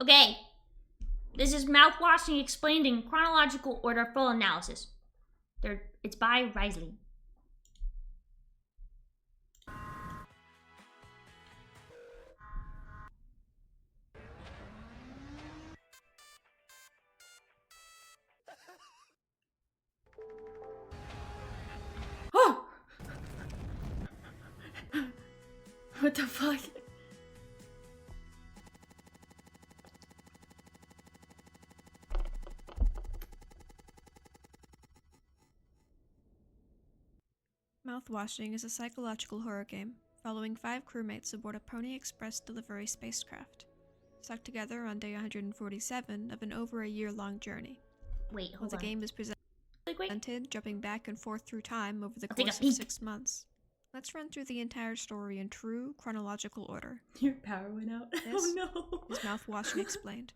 Okay. This is Mouthwashing explained in chronological order, full analysis. It's by Risley. Oh! What the fuck? Mouthwashing is a psychological horror game following 5 crewmates aboard a Pony Express delivery spacecraft, stuck together on day 147 of an over a year-long journey. Wait, hold While on. the game is presented, jumping back and forth through time over the I'll take a course of peek. 6 months. Let's run through the entire story in true chronological order. Your power went out. This Oh no. is Mouthwashing explained.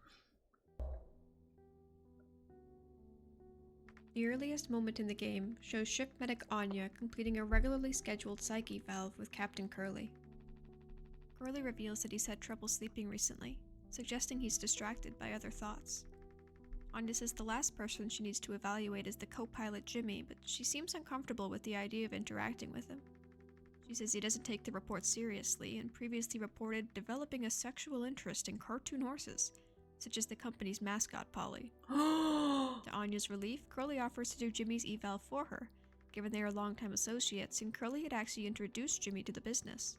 The earliest moment in the game shows ship medic Anya completing a regularly scheduled psyche valve with Captain Curly. Curly reveals that he's had trouble sleeping recently, suggesting he's distracted by other thoughts. Anya says the last person she needs to evaluate is the co-pilot Jimmy, but she seems uncomfortable with the idea of interacting with him. She says he doesn't take the report seriously and previously reported developing a sexual interest in cartoon horses, such as the company's mascot Polly. To Anya's relief, Curly offers to do Jimmy's eval for her, given they are longtime associates and Curly had actually introduced Jimmy to the business.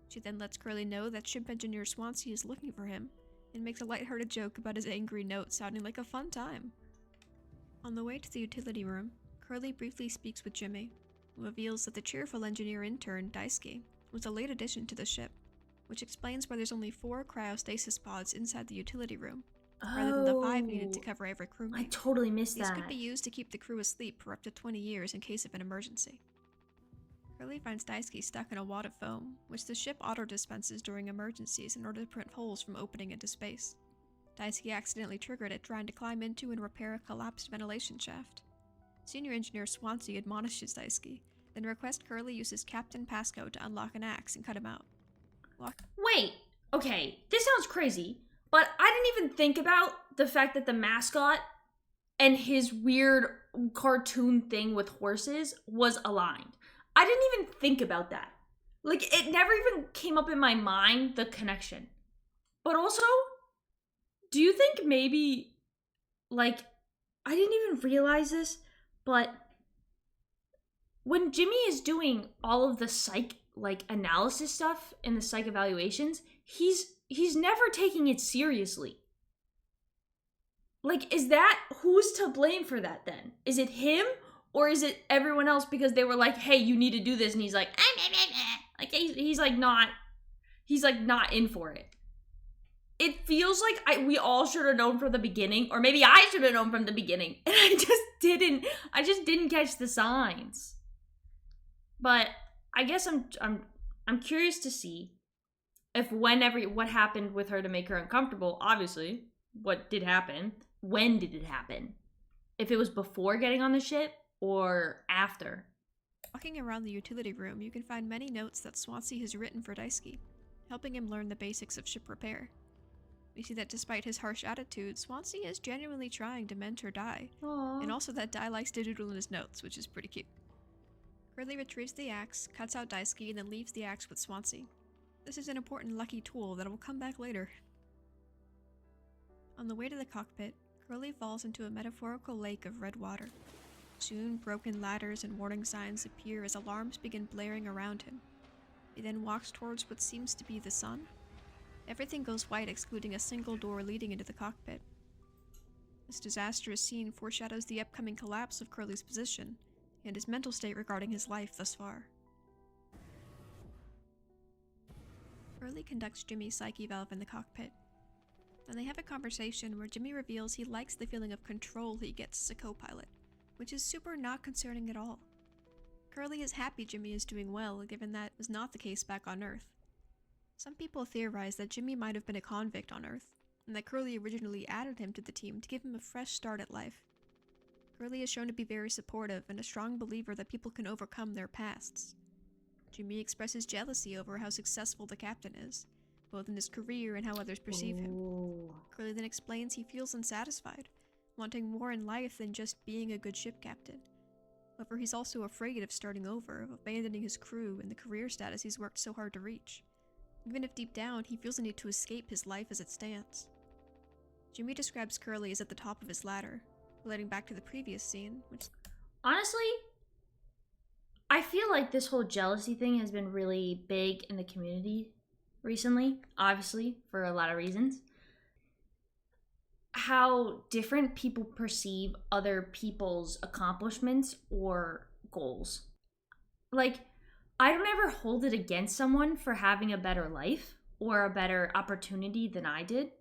She then lets Curly know that ship engineer Swansea is looking for him, and makes a lighthearted joke about his angry note sounding like a fun time. On the way to the utility room, Curly briefly speaks with Jimmy, who reveals that the cheerful engineer intern, Daisuke, was a late addition to the ship, which explains why there's only 4 cryostasis pods inside the utility room, rather than the 5 needed to cover every crewmate. I totally missed These that. could be used to keep the crew asleep for up to 20 years in case of an emergency. Curly finds Daisuke stuck in a wad of foam, which the ship auto-dispenses during emergencies in order to prevent holes from opening into space. Daisuke accidentally triggered it trying to climb into and repair a collapsed ventilation shaft. Senior Engineer Swansea admonishes Daisuke, then requests Curly uses Captain Pasco to unlock an axe and cut him out. Wait, okay, this sounds crazy, but I didn't even think about the fact that the mascot and his weird cartoon thing with horses was aligned. I didn't even think about that. Like, it never even came up in my mind, the connection. But also, do you think maybe, like, I didn't even realize this, but when Jimmy is doing all of the psych, like, analysis stuff in the psych evaluations, he's never taking it seriously. Like, who's to blame for that then? Is it him? Or is it everyone else because they were like, hey, you need to do this, and he's like, like he's not in for it. It feels like we all should have known from the beginning, or maybe I should have known from the beginning, and I just didn't catch the signs. But I guess I'm curious to see if what happened with her to make her uncomfortable. Obviously, what did happen? When did it happen? If it was before getting on the ship or after. Walking around the utility room, you can find many notes that Swansea has written for Daisuke, helping him learn the basics of ship repair. We see that despite his harsh attitude, Swansea is genuinely trying to mentor Dai, and also that Dai likes to doodle in his notes, which is pretty cute. Curly retrieves the axe, cuts out Daisuke, and then leaves the axe with Swansea. This is an important lucky tool that will come back later. On the way to the cockpit, Curly falls into a metaphorical lake of red water. Soon, broken ladders and warning signs appear as alarms begin blaring around him. He then walks towards what seems to be the sun. Everything goes white, excluding a single door leading into the cockpit. This disastrous scene foreshadows the upcoming collapse of Curly's position, and his mental state regarding his life thus far. Curly conducts Jimmy's psyche valve in the cockpit, and they have a conversation where Jimmy reveals he likes the feeling of control he gets as a co-pilot, which is super not concerning at all. Curly is happy Jimmy is doing well, given that was not the case back on Earth. Some people theorize that Jimmy might have been a convict on Earth, and that Curly originally added him to the team to give him a fresh start at life. Curly is shown to be very supportive and a strong believer that people can overcome their pasts. Jimmy expresses jealousy over how successful the captain is, both in his career and how others perceive him. Curly then explains he feels unsatisfied, wanting more in life than just being a good ship captain. However, he's also afraid of starting over, of abandoning his crew and the career status he's worked so hard to reach, even if deep down he feels a need to escape his life as it stands. Jimmy describes Curly as at the top of his ladder, relating back to the previous scene, which... Honestly, I feel like this whole jealousy thing has been really big in the community recently, obviously, for a lot of reasons. How different people perceive other people's accomplishments or goals. Like, I don't ever hold it against someone for having a better life or a better opportunity than I did.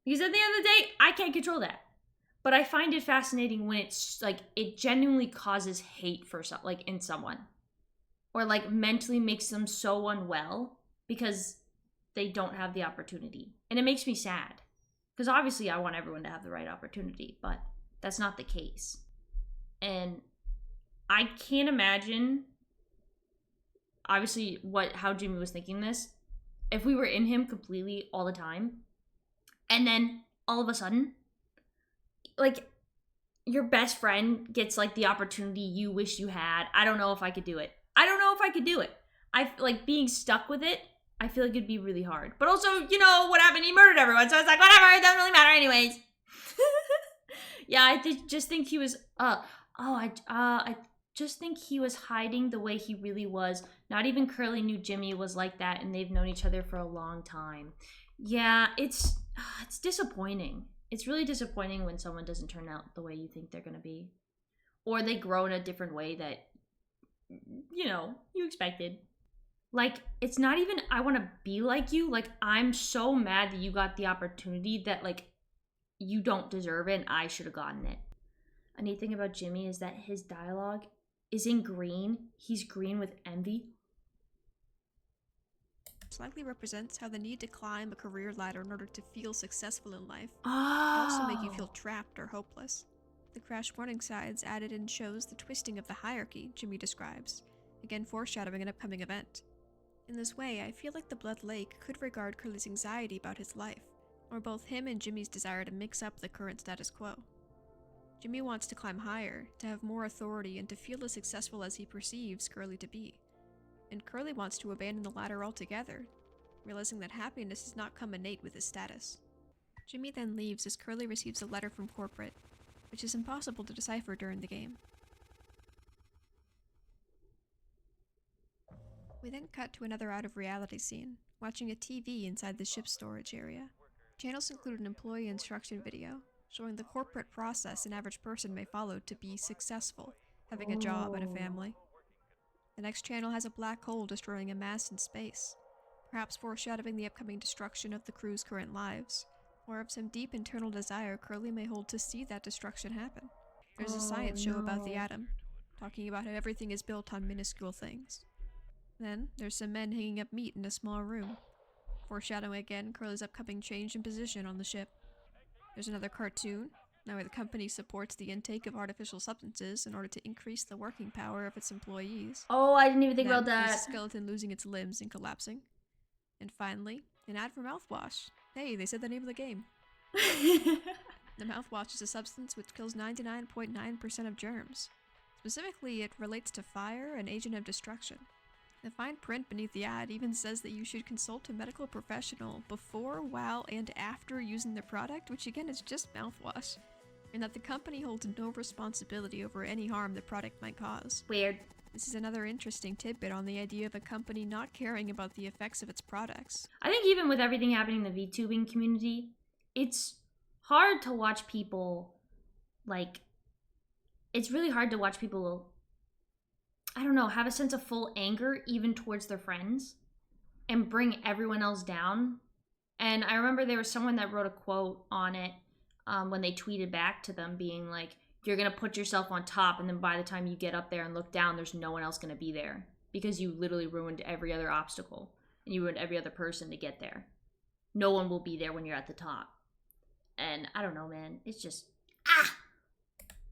Because at the end of the day, I can't control that. But I find it fascinating when it's like it genuinely causes hate for like in someone, or like mentally makes them so unwell because they don't have the opportunity, and it makes me sad. Because obviously, I want everyone to have the right opportunity, but that's not the case, and I can't imagine. Obviously, how Jimmy was thinking this, if we were in him completely all the time, and then all of a sudden, like, your best friend gets like the opportunity you wish you had. I don't know if I could do it. I like being stuck with it. I feel like it'd be really hard. But also, you know what happened? He murdered everyone, so it's like whatever. It doesn't really matter, anyways. Yeah, I just think he was. I just think he was hiding the way he really was. Not even Curly knew Jimmy was like that, and they've known each other for a long time. Yeah, it's disappointing. It's really disappointing when someone doesn't turn out the way you think they're gonna be, or they grow in a different way that you expected. Like, it's not even I want to be like you. Like, I'm so mad that you got the opportunity that like you don't deserve it and I should have gotten it. A neat thing about Jimmy is that his dialogue is in green. He's green with envy. likely represents how the need to climb a career ladder in order to feel successful in life Oh. can also make you feel trapped or hopeless. The crash warning signs added in shows the twisting of the hierarchy Jimmy describes, again foreshadowing an upcoming event. In this way, I feel like the Blood Lake could regard Curly's anxiety about his life, or both him and Jimmy's desire to mix up the current status quo. Jimmy wants to climb higher, to have more authority, and to feel as successful as he perceives Curly to be. And Curly wants to abandon the ladder altogether, realizing that happiness does not come innate with his status. Jimmy then leaves as Curly receives a letter from corporate, which is impossible to decipher during the game. We then cut to another out-of-reality scene, watching a TV inside the ship's storage area. Channels include an employee instruction video, showing the corporate process an average person may follow to be successful, having a job and a family. The next channel has a black hole destroying a mass in space, perhaps foreshadowing the upcoming destruction of the crew's current lives, or of some deep internal desire Curly may hold to see that destruction happen. There's a science show about the atom, talking about how everything is built on minuscule things. Then, there's some men hanging up meat in a small room, foreshadowing again Curly's upcoming change in position on the ship. There's another cartoon, now where the company supports the intake of artificial substances in order to increase the working power of its employees. Oh, I didn't even think about There's that. a skeleton losing its limbs and collapsing. And finally, an ad for mouthwash. Hey, they said the name of the game. The mouthwash is a substance which kills 99.9% of germs. Specifically, it relates to fire, an agent of destruction. The fine print beneath the ad even says that you should consult a medical professional before, while, and after using the product, which again is just mouthwash, and that the company holds no responsibility over any harm the product might cause. Weird. This is another interesting tidbit on the idea of a company not caring about the effects of its products. I think even with everything happening in the VTubing community, it's hard to watch people, it's really hard to watch people, I don't know, have a sense of full anger even towards their friends and bring everyone else down. And I remember there was someone that wrote a quote on it when they tweeted back to them being like, you're going to put yourself on top, and then by the time you get up there and look down, there's no one else going to be there because you literally ruined every other obstacle and you ruined every other person to get there. No one will be there when you're at the top. And I don't know, man. It's just,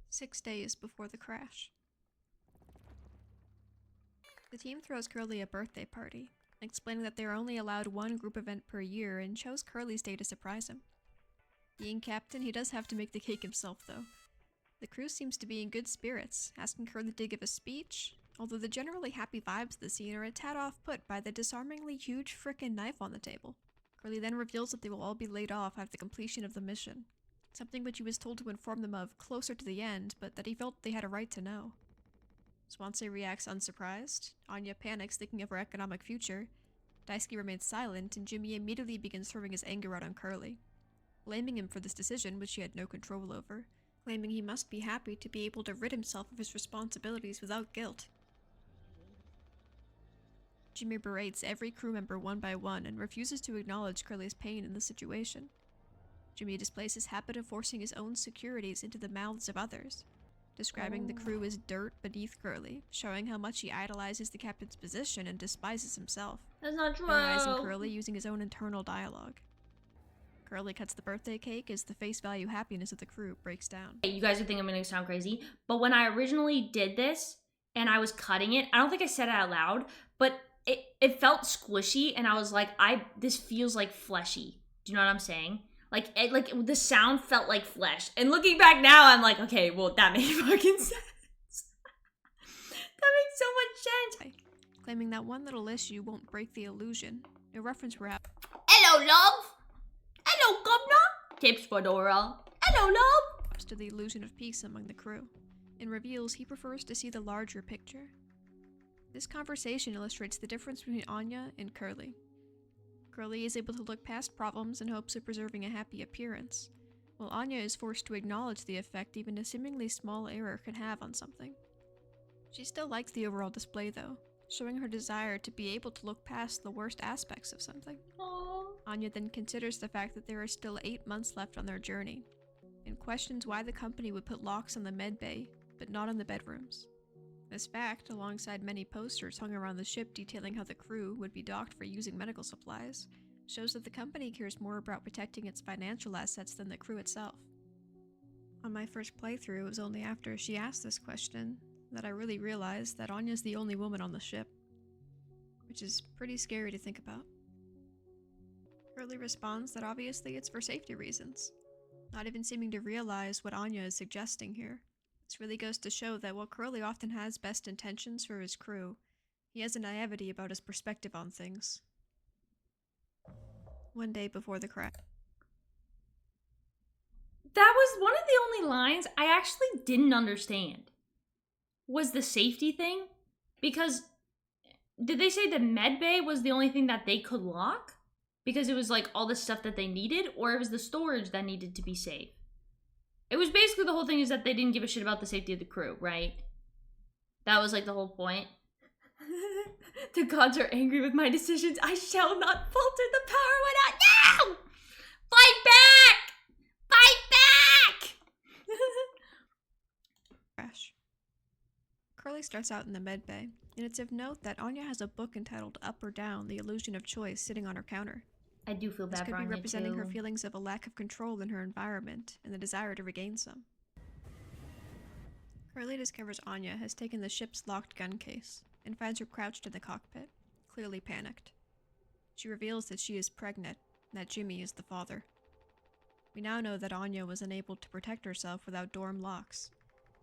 6 days before the crash. The team throws Curly a birthday party, explaining that they are only allowed one group event per year and chose Curly's day to surprise him. Being captain, he does have to make the cake himself, though. The crew seems to be in good spirits, asking Curly to give a speech, although the generally happy vibes of the scene are a tad off-put by the disarmingly huge frickin' knife on the table. Curly then reveals that they will all be laid off after the completion of the mission, something which he was told to inform them of closer to the end, but that he felt they had a right to know. Swansea reacts unsurprised, Anya panics thinking of her economic future, Daisuke remains silent, and Jimmy immediately begins throwing his anger out on Curly, blaming him for this decision which he had no control over, claiming he must be happy to be able to rid himself of his responsibilities without guilt. Jimmy berates every crew member one by one and refuses to acknowledge Curly's pain in the situation. Jimmy displays his habit of forcing his own securities into the mouths of others, describing the crew as dirt beneath Curly, showing how much he idolizes the captain's position and despises himself. That's not true. Analyzing Curly using his own internal dialogue. Curly cuts the birthday cake as the face value happiness of the crew breaks down. You guys are thinking I'm gonna sound crazy, but when I originally did this and I was cutting it, I don't think I said it out loud, but it felt squishy, and I was like, this feels like fleshy. Do you know what I'm saying? Like the sound felt like flesh. And looking back now, I'm like, okay, well, that makes fucking sense. That makes so much sense. Claiming that one little issue won't break the illusion. A reference perhaps. Hello, love. Hello, governor. Tips for Dora. Hello, love. To the illusion of peace among the crew, and reveals he prefers to see the larger picture. This conversation illustrates the difference between Anya and Curly. Curly is able to look past problems in hopes of preserving a happy appearance, while Anya is forced to acknowledge the effect even a seemingly small error can have on something. She still likes the overall display though, showing her desire to be able to look past the worst aspects of something. Aww. Anya then considers the fact that there are still 8 months left on their journey, and questions why the company would put locks on the med bay, but not on the bedrooms. This fact, alongside many posters hung around the ship detailing how the crew would be docked for using medical supplies, shows that the company cares more about protecting its financial assets than the crew itself. On my first playthrough, it was only after she asked this question that I really realized that Anya's the only woman on the ship, which is pretty scary to think about. Curly responds that obviously it's for safety reasons, not even seeming to realize what Anya is suggesting here. This really goes to show that while Curly often has best intentions for his crew, he has a naivety about his perspective on things. One day before the crash. That was one of the only lines I actually didn't understand. Was the safety thing? Because did they say the med bay was the only thing that they could lock? Because it was like all the stuff that they needed, or it was the storage that needed to be safe? It was basically the whole thing is that they didn't give a shit about the safety of the crew, right? That was like the whole point. The gods are angry with my decisions. I shall not falter. The power went out. No! Fight back! Fight back! Crash. Curly starts out in the med bay, and it's of note that Anya has a book entitled Up or Down, The Illusion of Choice sitting on her counter. I do feel This bad could for be Anya representing too. her feelings of a lack of control in her environment and the desire to regain some. Curly discovers Anya has taken the ship's locked gun case and finds her crouched in the cockpit, clearly panicked. She reveals that she is pregnant and that Jimmy is the father. We now know that Anya was unable to protect herself without dorm locks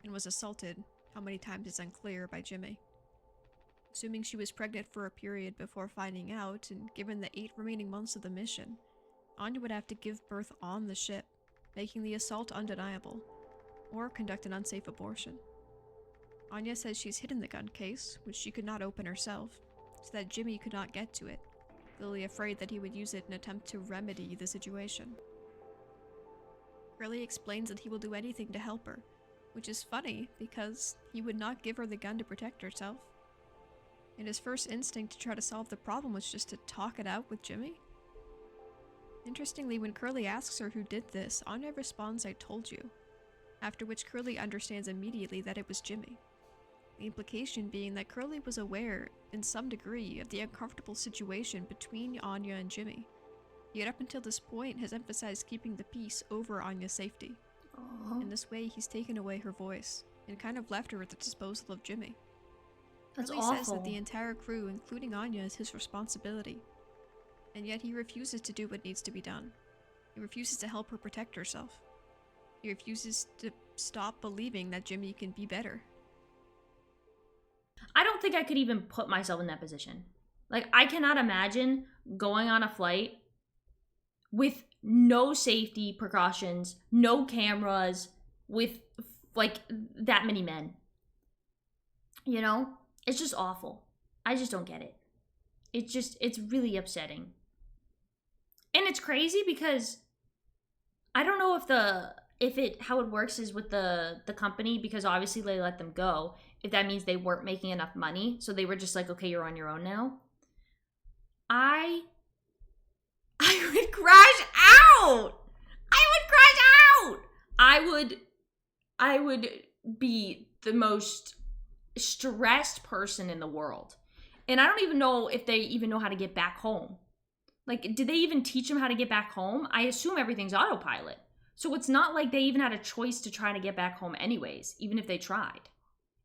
and was assaulted, how many times is unclear, by Jimmy. Assuming she was pregnant for a period before finding out, and given the 8 remaining months of the mission, Anya would have to give birth on the ship, making the assault undeniable, or conduct an unsafe abortion. Anya says she's hidden the gun case, which she could not open herself, so that Jimmy could not get to it, clearly afraid that he would use it in an attempt to remedy the situation. Curly explains that he will do anything to help her, which is funny because he would not give her the gun to protect herself. And his first instinct to try to solve the problem was just to talk it out with Jimmy? Interestingly, when Curly asks her who did this, Anya responds, "I told you," after which Curly understands immediately that it was Jimmy. The implication being that Curly was aware, in some degree, of the uncomfortable situation between Anya and Jimmy, yet up until this point has emphasized keeping the peace over Anya's safety. Aww. In this way, he's taken away her voice, and kind of left her at the disposal of Jimmy. That's Curly awful. says that the entire crew, including Anya, is his responsibility. And yet he refuses to do what needs to be done. He refuses to help her protect herself. He refuses to stop believing that Jimmy can be better. I don't think I could even put myself in that position. Like, I cannot imagine going on a flight with no safety precautions, no cameras, with, like, that many men. You know? It's just awful. I just don't get it. It's really upsetting. And it's crazy because I don't know how it works is with the company, because obviously they let them go. If that means they weren't making enough money, so they were just like, okay, you're on your own now. I would crash out. I would be the most stressed person in the world. And I don't even know if they even know how to get back home. Like, did they even teach them how to get back home? I assume everything's autopilot. So it's not like they even had a choice to try to get back home anyways, even if they tried.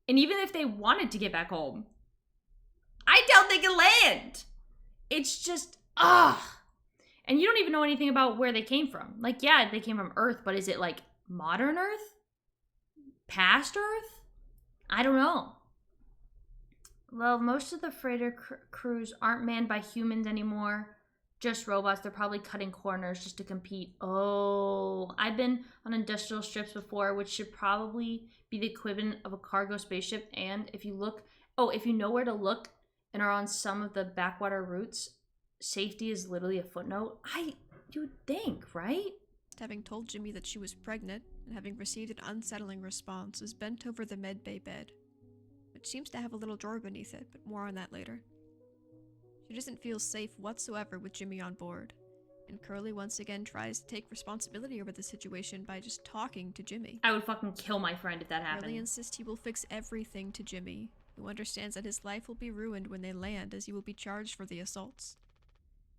And even if they wanted to get back home, I doubt they can land. It's just, And you don't even know anything about where they came from. Like, yeah, they came from Earth, but is it like modern Earth? Past Earth? I don't know. Well, most of the freighter crews aren't manned by humans anymore. Just robots. They're probably cutting corners just to compete. Oh, I've been on industrial ships before, which should probably be the equivalent of a cargo spaceship. And if you know where to look and are on some of the backwater routes, safety is literally a footnote. You would think, right? Having told Jimmy that she was pregnant and having received an unsettling response, is bent over the medbay bed, which seems to have a little drawer beneath it, but more on that later. She doesn't feel safe whatsoever with Jimmy on board, and Curly once again tries to take responsibility over the situation by just talking to Jimmy. I would fucking kill my friend if that happened. Curly insists he will fix everything to Jimmy, who understands that his life will be ruined when they land, as he will be charged for the assaults.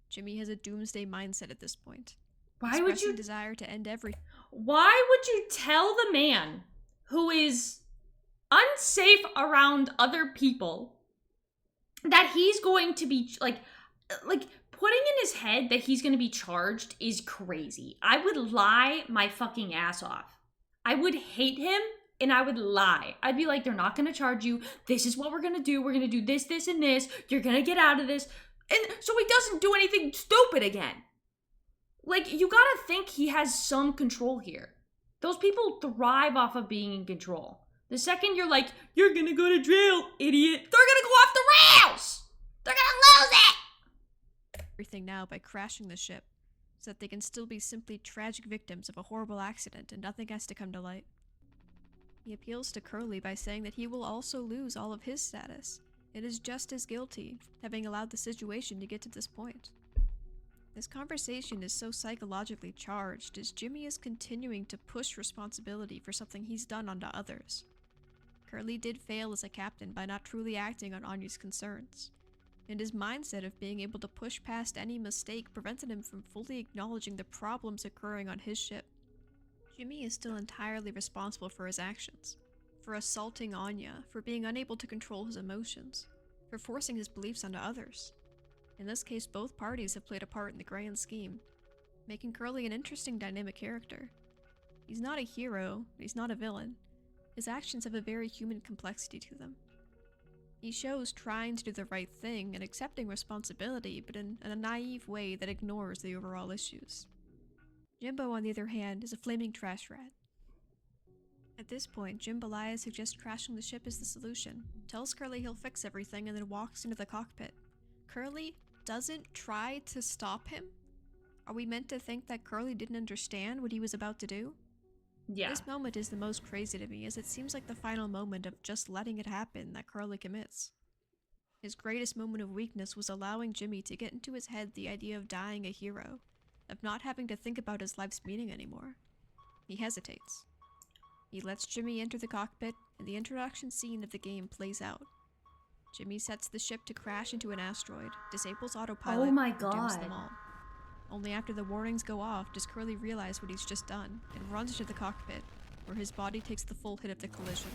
Jimmy has a doomsday mindset at this point. Why would you desire to end everything? Why would you tell the man who is unsafe around other people that he's going to be like putting in his head that he's going to be charged is crazy. I would lie my fucking ass off. I would hate him and I would lie. I'd be like, they're not going to charge you. This is what we're going to do. We're going to do this, this, and this. You're going to get out of this. And so he doesn't do anything stupid again. Like, you gotta think he has some control here. Those people thrive off of being in control. The second you're like, you're gonna go to jail, idiot, they're gonna go off the rails! They're gonna lose it! Everything now by crashing the ship, so that they can still be simply tragic victims of a horrible accident and nothing has to come to light. He appeals to Curly by saying that he will also lose all of his status. It is just as guilty, having allowed the situation to get to this point. This conversation is so psychologically charged as Jimmy is continuing to push responsibility for something he's done onto others. Curly did fail as a captain by not truly acting on Anya's concerns, and his mindset of being able to push past any mistake prevented him from fully acknowledging the problems occurring on his ship. Jimmy is still entirely responsible for his actions, for assaulting Anya, for being unable to control his emotions, for forcing his beliefs onto others. In this case, both parties have played a part in the grand scheme, making Curly an interesting dynamic character. He's not a hero, he's not a villain. His actions have a very human complexity to them. He shows trying to do the right thing and accepting responsibility, but in a naive way that ignores the overall issues. Jimbo, on the other hand, is a flaming trash rat. At this point, Jambalaya suggests crashing the ship is the solution, tells Curly he'll fix everything, and then walks into the cockpit. Curly doesn't try to stop him? Are we meant to think that Curly didn't understand what he was about to do? Yeah. This moment is the most crazy to me, as it seems like the final moment of just letting it happen that Curly commits. His greatest moment of weakness was allowing Jimmy to get into his head the idea of dying a hero, of not having to think about his life's meaning anymore. He hesitates. He lets Jimmy enter the cockpit, and the introduction scene of the game plays out. Jimmy sets the ship to crash into an asteroid, disables autopilot, Oh my and dooms God. them all. Only after the warnings go off does Curly realize what he's just done, and runs into the cockpit, where his body takes the full hit of the collision.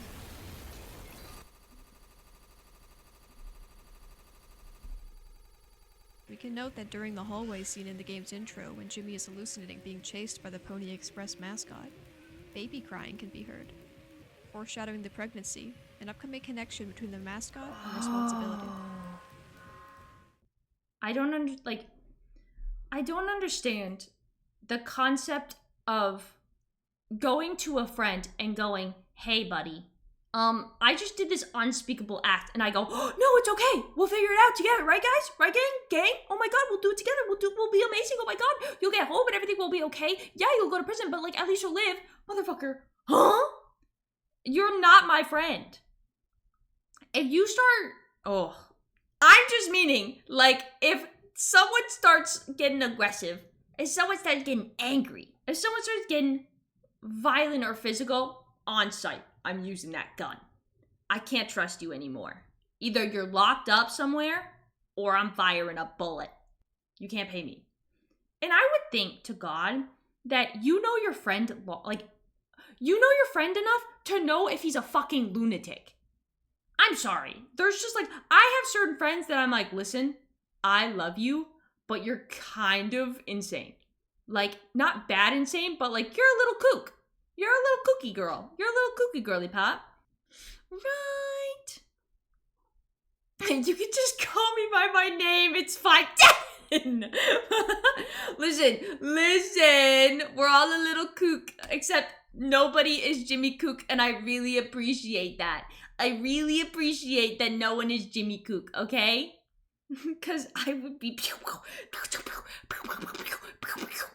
We can note that during the hallway scene in the game's intro, when Jimmy is hallucinating being chased by the Pony Express mascot, baby crying can be heard, foreshadowing the pregnancy, an upcoming connection between the mascot and responsibility. I don't understand the concept of going to a friend and going, "Hey, buddy, I just did this unspeakable act," and I go, "Oh, no, it's okay. We'll figure it out together, right, guys? Right, gang? Oh my God, we'll do it together. We'll be amazing. Oh my God, you'll get home and everything will be okay. Yeah, you'll go to prison, but like at least you'll live, motherfucker." Huh? You're not my friend. If you start, I'm just meaning, like, if someone starts getting aggressive, if someone starts getting angry, if someone starts getting violent or physical on sight, I'm using that gun. I can't trust you anymore. Either you're locked up somewhere or I'm firing a bullet. You can't pay me. And I would think to God that you know your friend, enough to know if he's a fucking lunatic. I'm sorry. There's just like, I have certain friends that I'm like, listen, I love you, but you're kind of insane. Like, not bad insane, but like, you're a little kook. You're a little kooky girl. You're a little kooky girly pop. Right. You can just call me by my name. It's fine. Listen. We're all a little kook, except nobody is Jimmy Kook, and I really appreciate that. I really appreciate that no one is Jimmy Kook, okay? Because I would be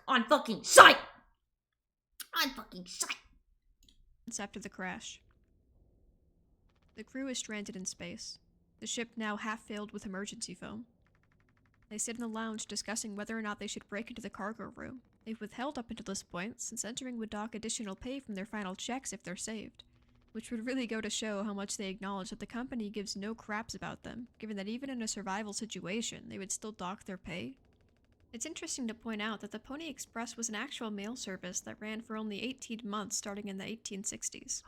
on fucking sight. It's after the crash. The crew is stranded in space, the ship now half filled with emergency foam. They sit in the lounge discussing whether or not they should break into the cargo room. They've withheld up until this point, since entering would dock additional pay from their final checks if they're saved, which would really go to show how much they acknowledge that the company gives no craps about them, given that even in a survival situation, they would still dock their pay. It's interesting to point out that the Pony Express was an actual mail service that ran for only 18 months starting in the 1860s,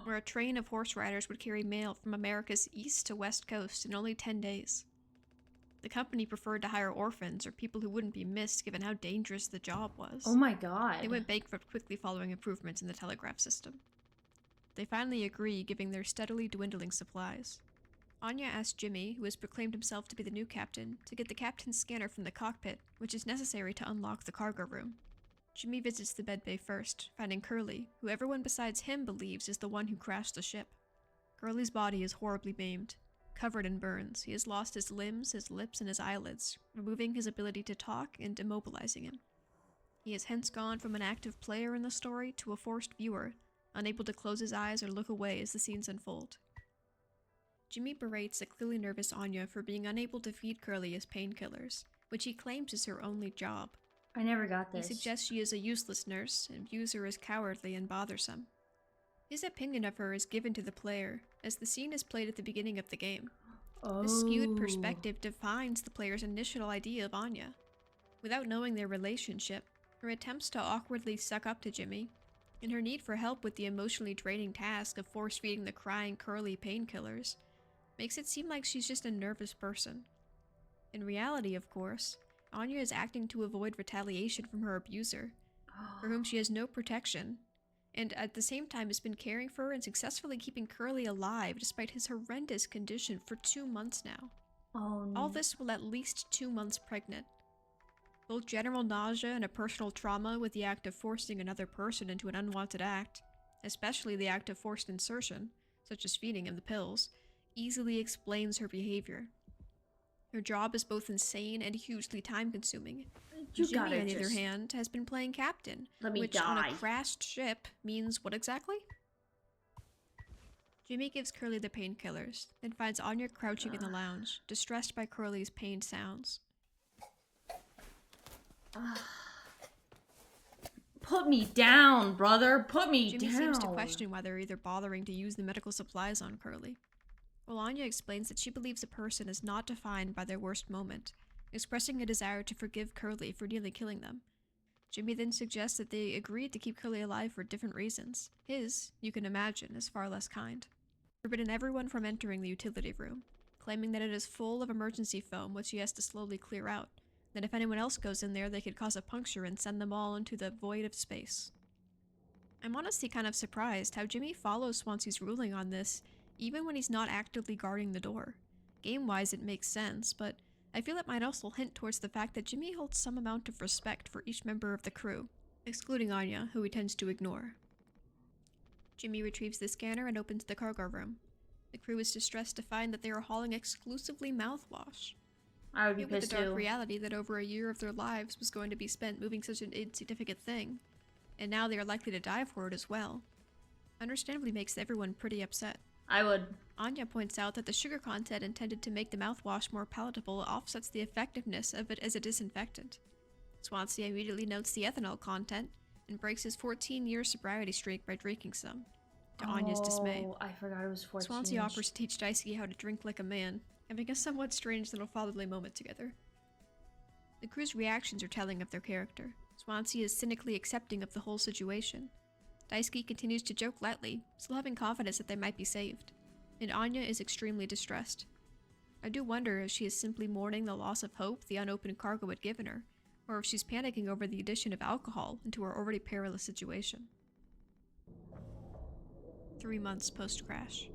where a train of horse riders would carry mail from America's east to west coast in only 10 days. The company preferred to hire orphans or people who wouldn't be missed given how dangerous the job was. Oh my God. They went bankrupt quickly following improvements in the telegraph system. They finally agree, giving their steadily dwindling supplies. Anya asks Jimmy, who has proclaimed himself to be the new captain, to get the captain's scanner from the cockpit, which is necessary to unlock the cargo room. Jimmy visits the medbay first, finding Curly, who everyone besides him believes is the one who crashed the ship. Curly's body is horribly maimed. Covered in burns, he has lost his limbs, his lips, and his eyelids, removing his ability to talk and immobilizing him. He has hence gone from an active player in the story to a forced viewer, unable to close his eyes or look away as the scenes unfold. Jimmy berates a clearly nervous Anya for being unable to feed Curly his painkillers, which he claims is her only job. I never got this. He suggests she is a useless nurse and views her as cowardly and bothersome. His opinion of her is given to the player, as the scene is played at the beginning of the game. This skewed perspective defines the player's initial idea of Anya. Without knowing their relationship, her attempts to awkwardly suck up to Jimmy, and her need for help with the emotionally draining task of force-feeding the crying Curly painkillers, makes it seem like she's just a nervous person. In reality, of course, Anya is acting to avoid retaliation from her abuser, for whom she has no protection, and at the same time has been caring for and successfully keeping Curly alive despite his horrendous condition for 2 months now. Oh, no. All this while at least 2 months pregnant. Both general nausea and a personal trauma with the act of forcing another person into an unwanted act, especially the act of forced insertion, such as feeding him the pills, easily explains her behavior. Her job is both insane and hugely time-consuming. Jimmy, on the other hand, has been playing captain, which on a crashed ship means what exactly? Jimmy gives Curly the painkillers, then finds Anya crouching in the lounge, distressed by Curly's pained sounds. Put me down, brother. Put me down. Jimmy seems to question why they're either bothering to use the medical supplies on Curly. Well, Anya explains that she believes a person is not defined by their worst moment, expressing a desire to forgive Curly for nearly killing them. Jimmy then suggests that they agreed to keep Curly alive for different reasons. His, you can imagine, is far less kind. Forbidden everyone from entering the utility room, claiming that it is full of emergency foam which he has to slowly clear out, that if anyone else goes in there they could cause a puncture and send them all into the void of space. I'm honestly kind of surprised how Jimmy follows Swansea's ruling on this, even when he's not actively guarding the door. Game-wise it makes sense, but I feel it might also hint towards the fact that Jimmy holds some amount of respect for each member of the crew, excluding Anya, who he tends to ignore. Jimmy retrieves the scanner and opens the cargo room. The crew is distressed to find that they are hauling exclusively mouthwash. I would be Hit with pissed the dark too. reality that over a year of their lives was going to be spent moving such an insignificant thing, and now they are likely to die for it as well. Understandably makes everyone pretty upset. I would. Anya points out that the sugar content intended to make the mouthwash more palatable offsets the effectiveness of it as a disinfectant. Swansea immediately notes the ethanol content and breaks his 14-year sobriety streak by drinking some, to Anya's dismay. Oh, I forgot it was 14. Swansea offers to teach Daisuke how to drink like a man, having a somewhat strange little fatherly moment together. The crew's reactions are telling of their character. Swansea is cynically accepting of the whole situation. Daisuke continues to joke lightly, still having confidence that they might be saved, and Anya is extremely distressed. I do wonder if she is simply mourning the loss of hope the unopened cargo had given her, or if she's panicking over the addition of alcohol into her already perilous situation. 3 months post-crash.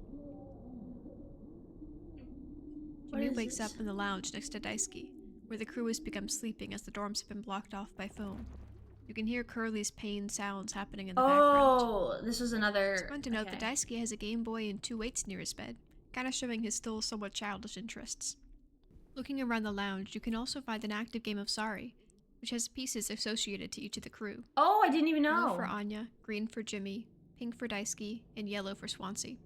Jimmy wakes up in the lounge next to Daisuke, where the crew has become sleeping as the dorms have been blocked off by foam. You can hear Curly's pain sounds happening in the background. Oh, this was another... It's fun to note that Daisuke has a Game Boy and 2 weights near his bed, kind of showing his still somewhat childish interests. Looking around the lounge, you can also find an active game of Sorry, which has pieces associated to each of the crew. Oh, I didn't even know. Blue for Anya, green for Jimmy, pink for Daisuke, and yellow for Swansea.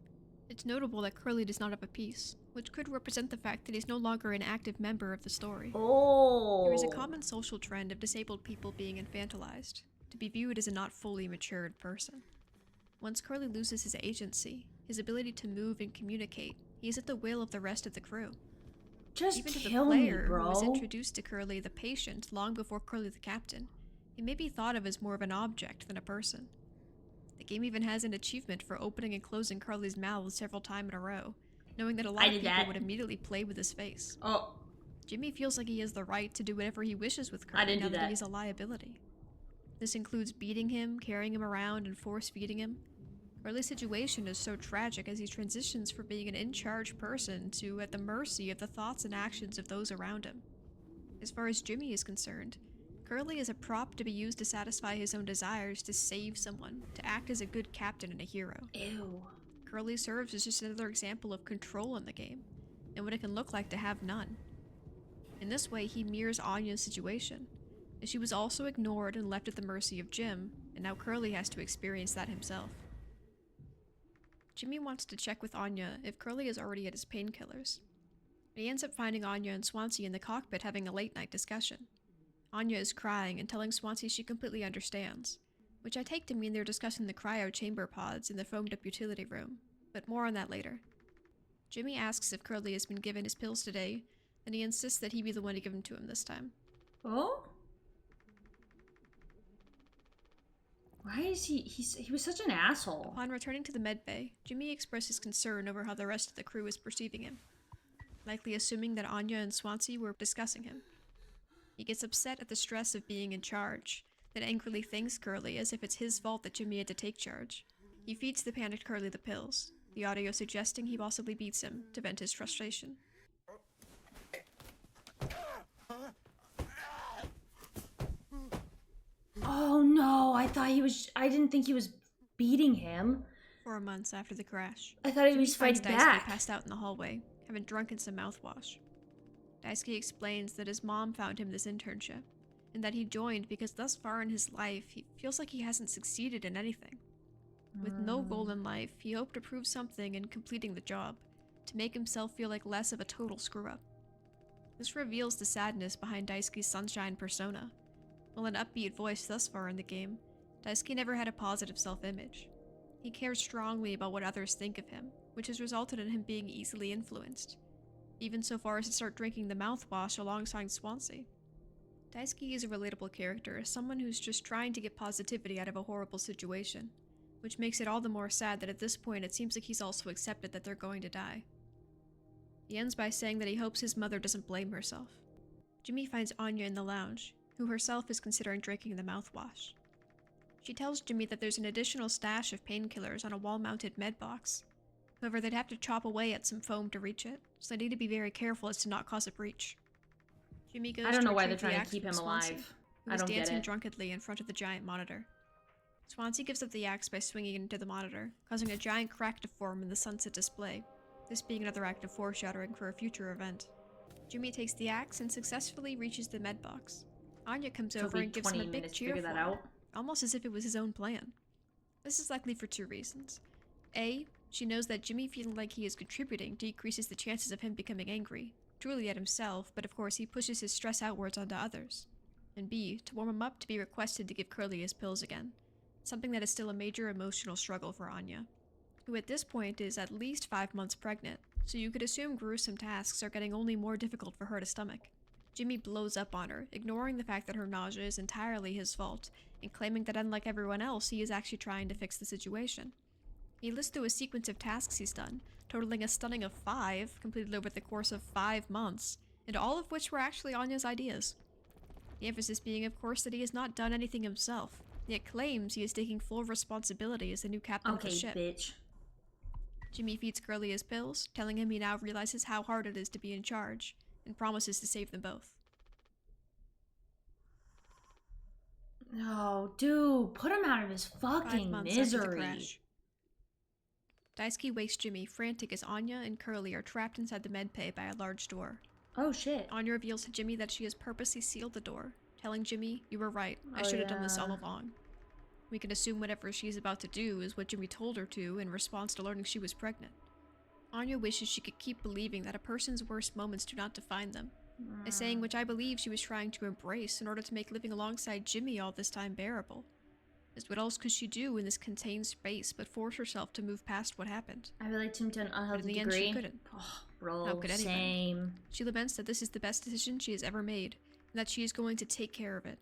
It's notable that Curly does not have a piece, which could represent the fact that he's no longer an active member of the story. Oh. There is a common social trend of disabled people being infantilized, to be viewed as a not fully matured person. Once Curly loses his agency, his ability to move and communicate, he is at the will of the rest of the crew. Just Even to the kill me, player bro. who was introduced to Curly the patient long before Curly the captain, he may be thought of as more of an object than a person. The game even has an achievement for opening and closing Curly's mouth several times in a row, knowing that a lot of people would immediately play with his face. Oh. Jimmy feels like he has the right to do whatever he wishes with Curly now that he's a liability. This includes beating him, carrying him around, and force-feeding him. Curly's situation is so tragic as he transitions from being an in-charge person to at the mercy of the thoughts and actions of those around him. As far as Jimmy is concerned, Curly is a prop to be used to satisfy his own desires to save someone, to act as a good captain and a hero. Ew. Curly serves as just another example of control in the game, and what it can look like to have none. In this way, he mirrors Anya's situation, as she was also ignored and left at the mercy of Jim, and now Curly has to experience that himself. Jimmy wants to check with Anya if Curly is already at his painkillers. He ends up finding Anya and Swansea in the cockpit having a late-night discussion. Anya is crying and telling Swansea she completely understands, which I take to mean they're discussing the cryo chamber pods in the foamed-up utility room, but more on that later. Jimmy asks if Curly has been given his pills today, and he insists that he be the one to give them to him this time. Oh? Why is he was such an asshole. Upon returning to the medbay, Jimmy expresses concern over how the rest of the crew is perceiving him, likely assuming that Anya and Swansea were discussing him. He gets upset at the stress of being in charge, then angrily thanks Curly as if it's his fault that Jimmy had to take charge. He feeds the panicked Curly the pills, the audio suggesting he possibly beats him to vent his frustration. Oh no, I didn't think he was beating him. 4 months after the crash, I thought he was fighting back. Daisuke passed out in the hallway, having drunken some mouthwash. Daisuke explains that his mom found him this internship, and that he joined because thus far in his life, he feels like he hasn't succeeded in anything. With no goal in life, he hoped to prove something in completing the job, to make himself feel like less of a total screw-up. This reveals the sadness behind Daisuke's sunshine persona. While an upbeat voice thus far in the game, Daisuke never had a positive self-image. He cares strongly about what others think of him, which has resulted in him being easily influenced, even so far as to start drinking the mouthwash alongside Swansea. Daisuke is a relatable character, someone who's just trying to get positivity out of a horrible situation, which makes it all the more sad that at this point it seems like he's also accepted that they're going to die. He ends by saying that he hopes his mother doesn't blame herself. Jimmy finds Anya in the lounge, who herself is considering drinking the mouthwash. She tells Jimmy that there's an additional stash of painkillers on a wall-mounted med box. However, they'd have to chop away at some foam to reach it, so they need to be very careful as to not cause a breach. Jimmy goes I don't know to why they're retrieve the trying to axe keep from him Swansea, alive. who I is don't get dancing it. drunkenly in front of the giant monitor. Swansea gives up the axe by swinging it into the monitor, causing a giant crack to form in the sunset display, this being another act of foreshadowing for a future event. Jimmy takes the axe and successfully reaches the med box. Anya comes Took over me and gives him 20 a big minutes to cheer figure for that it, out. almost as if it was his own plan. This is likely for two reasons. A, she knows that Jimmy feeling like he is contributing decreases the chances of him becoming angry, truly at himself, but of course he pushes his stress outwards onto others. And B, to warm him up to be requested to give Curly his pills again, something that is still a major emotional struggle for Anya, who at this point is at least 5 months pregnant, so you could assume gruesome tasks are getting only more difficult for her to stomach. Jimmy blows up on her, ignoring the fact that her nausea is entirely his fault, and claiming that unlike everyone else, he is actually trying to fix the situation. He lists through a sequence of tasks he's done, totaling a stunning of 5, completed over the course of 5 months, and all of which were actually Anya's ideas. The emphasis being, of course, that he has not done anything himself, yet claims he is taking full responsibility as the new captain of the ship. Bitch. Jimmy feeds Curly his pills, telling him he now realizes how hard it is to be in charge, and promises to save them both. No, dude, put him out of his 5 fucking months after the misery. crash. Daisuke wakes Jimmy frantic as Anya and Curly are trapped inside the med bay by a large door. Oh shit. Anya reveals to Jimmy that she has purposely sealed the door, telling Jimmy, "You were right, I Oh, should have done this all yeah. along." We can assume whatever she's about to do is what Jimmy told her to in response to learning she was pregnant. Anya wishes she could keep believing that a person's worst moments do not define them, a saying which I believe she was trying to embrace in order to make living alongside Jimmy all this time bearable. As what else could she do in this contained space but force herself to move past what happened? I relate him to an But in unhealthy the end, degree. she couldn't. Oh, bro, How could anyone? same. She laments that this is the best decision she has ever made, and that she is going to take care of it.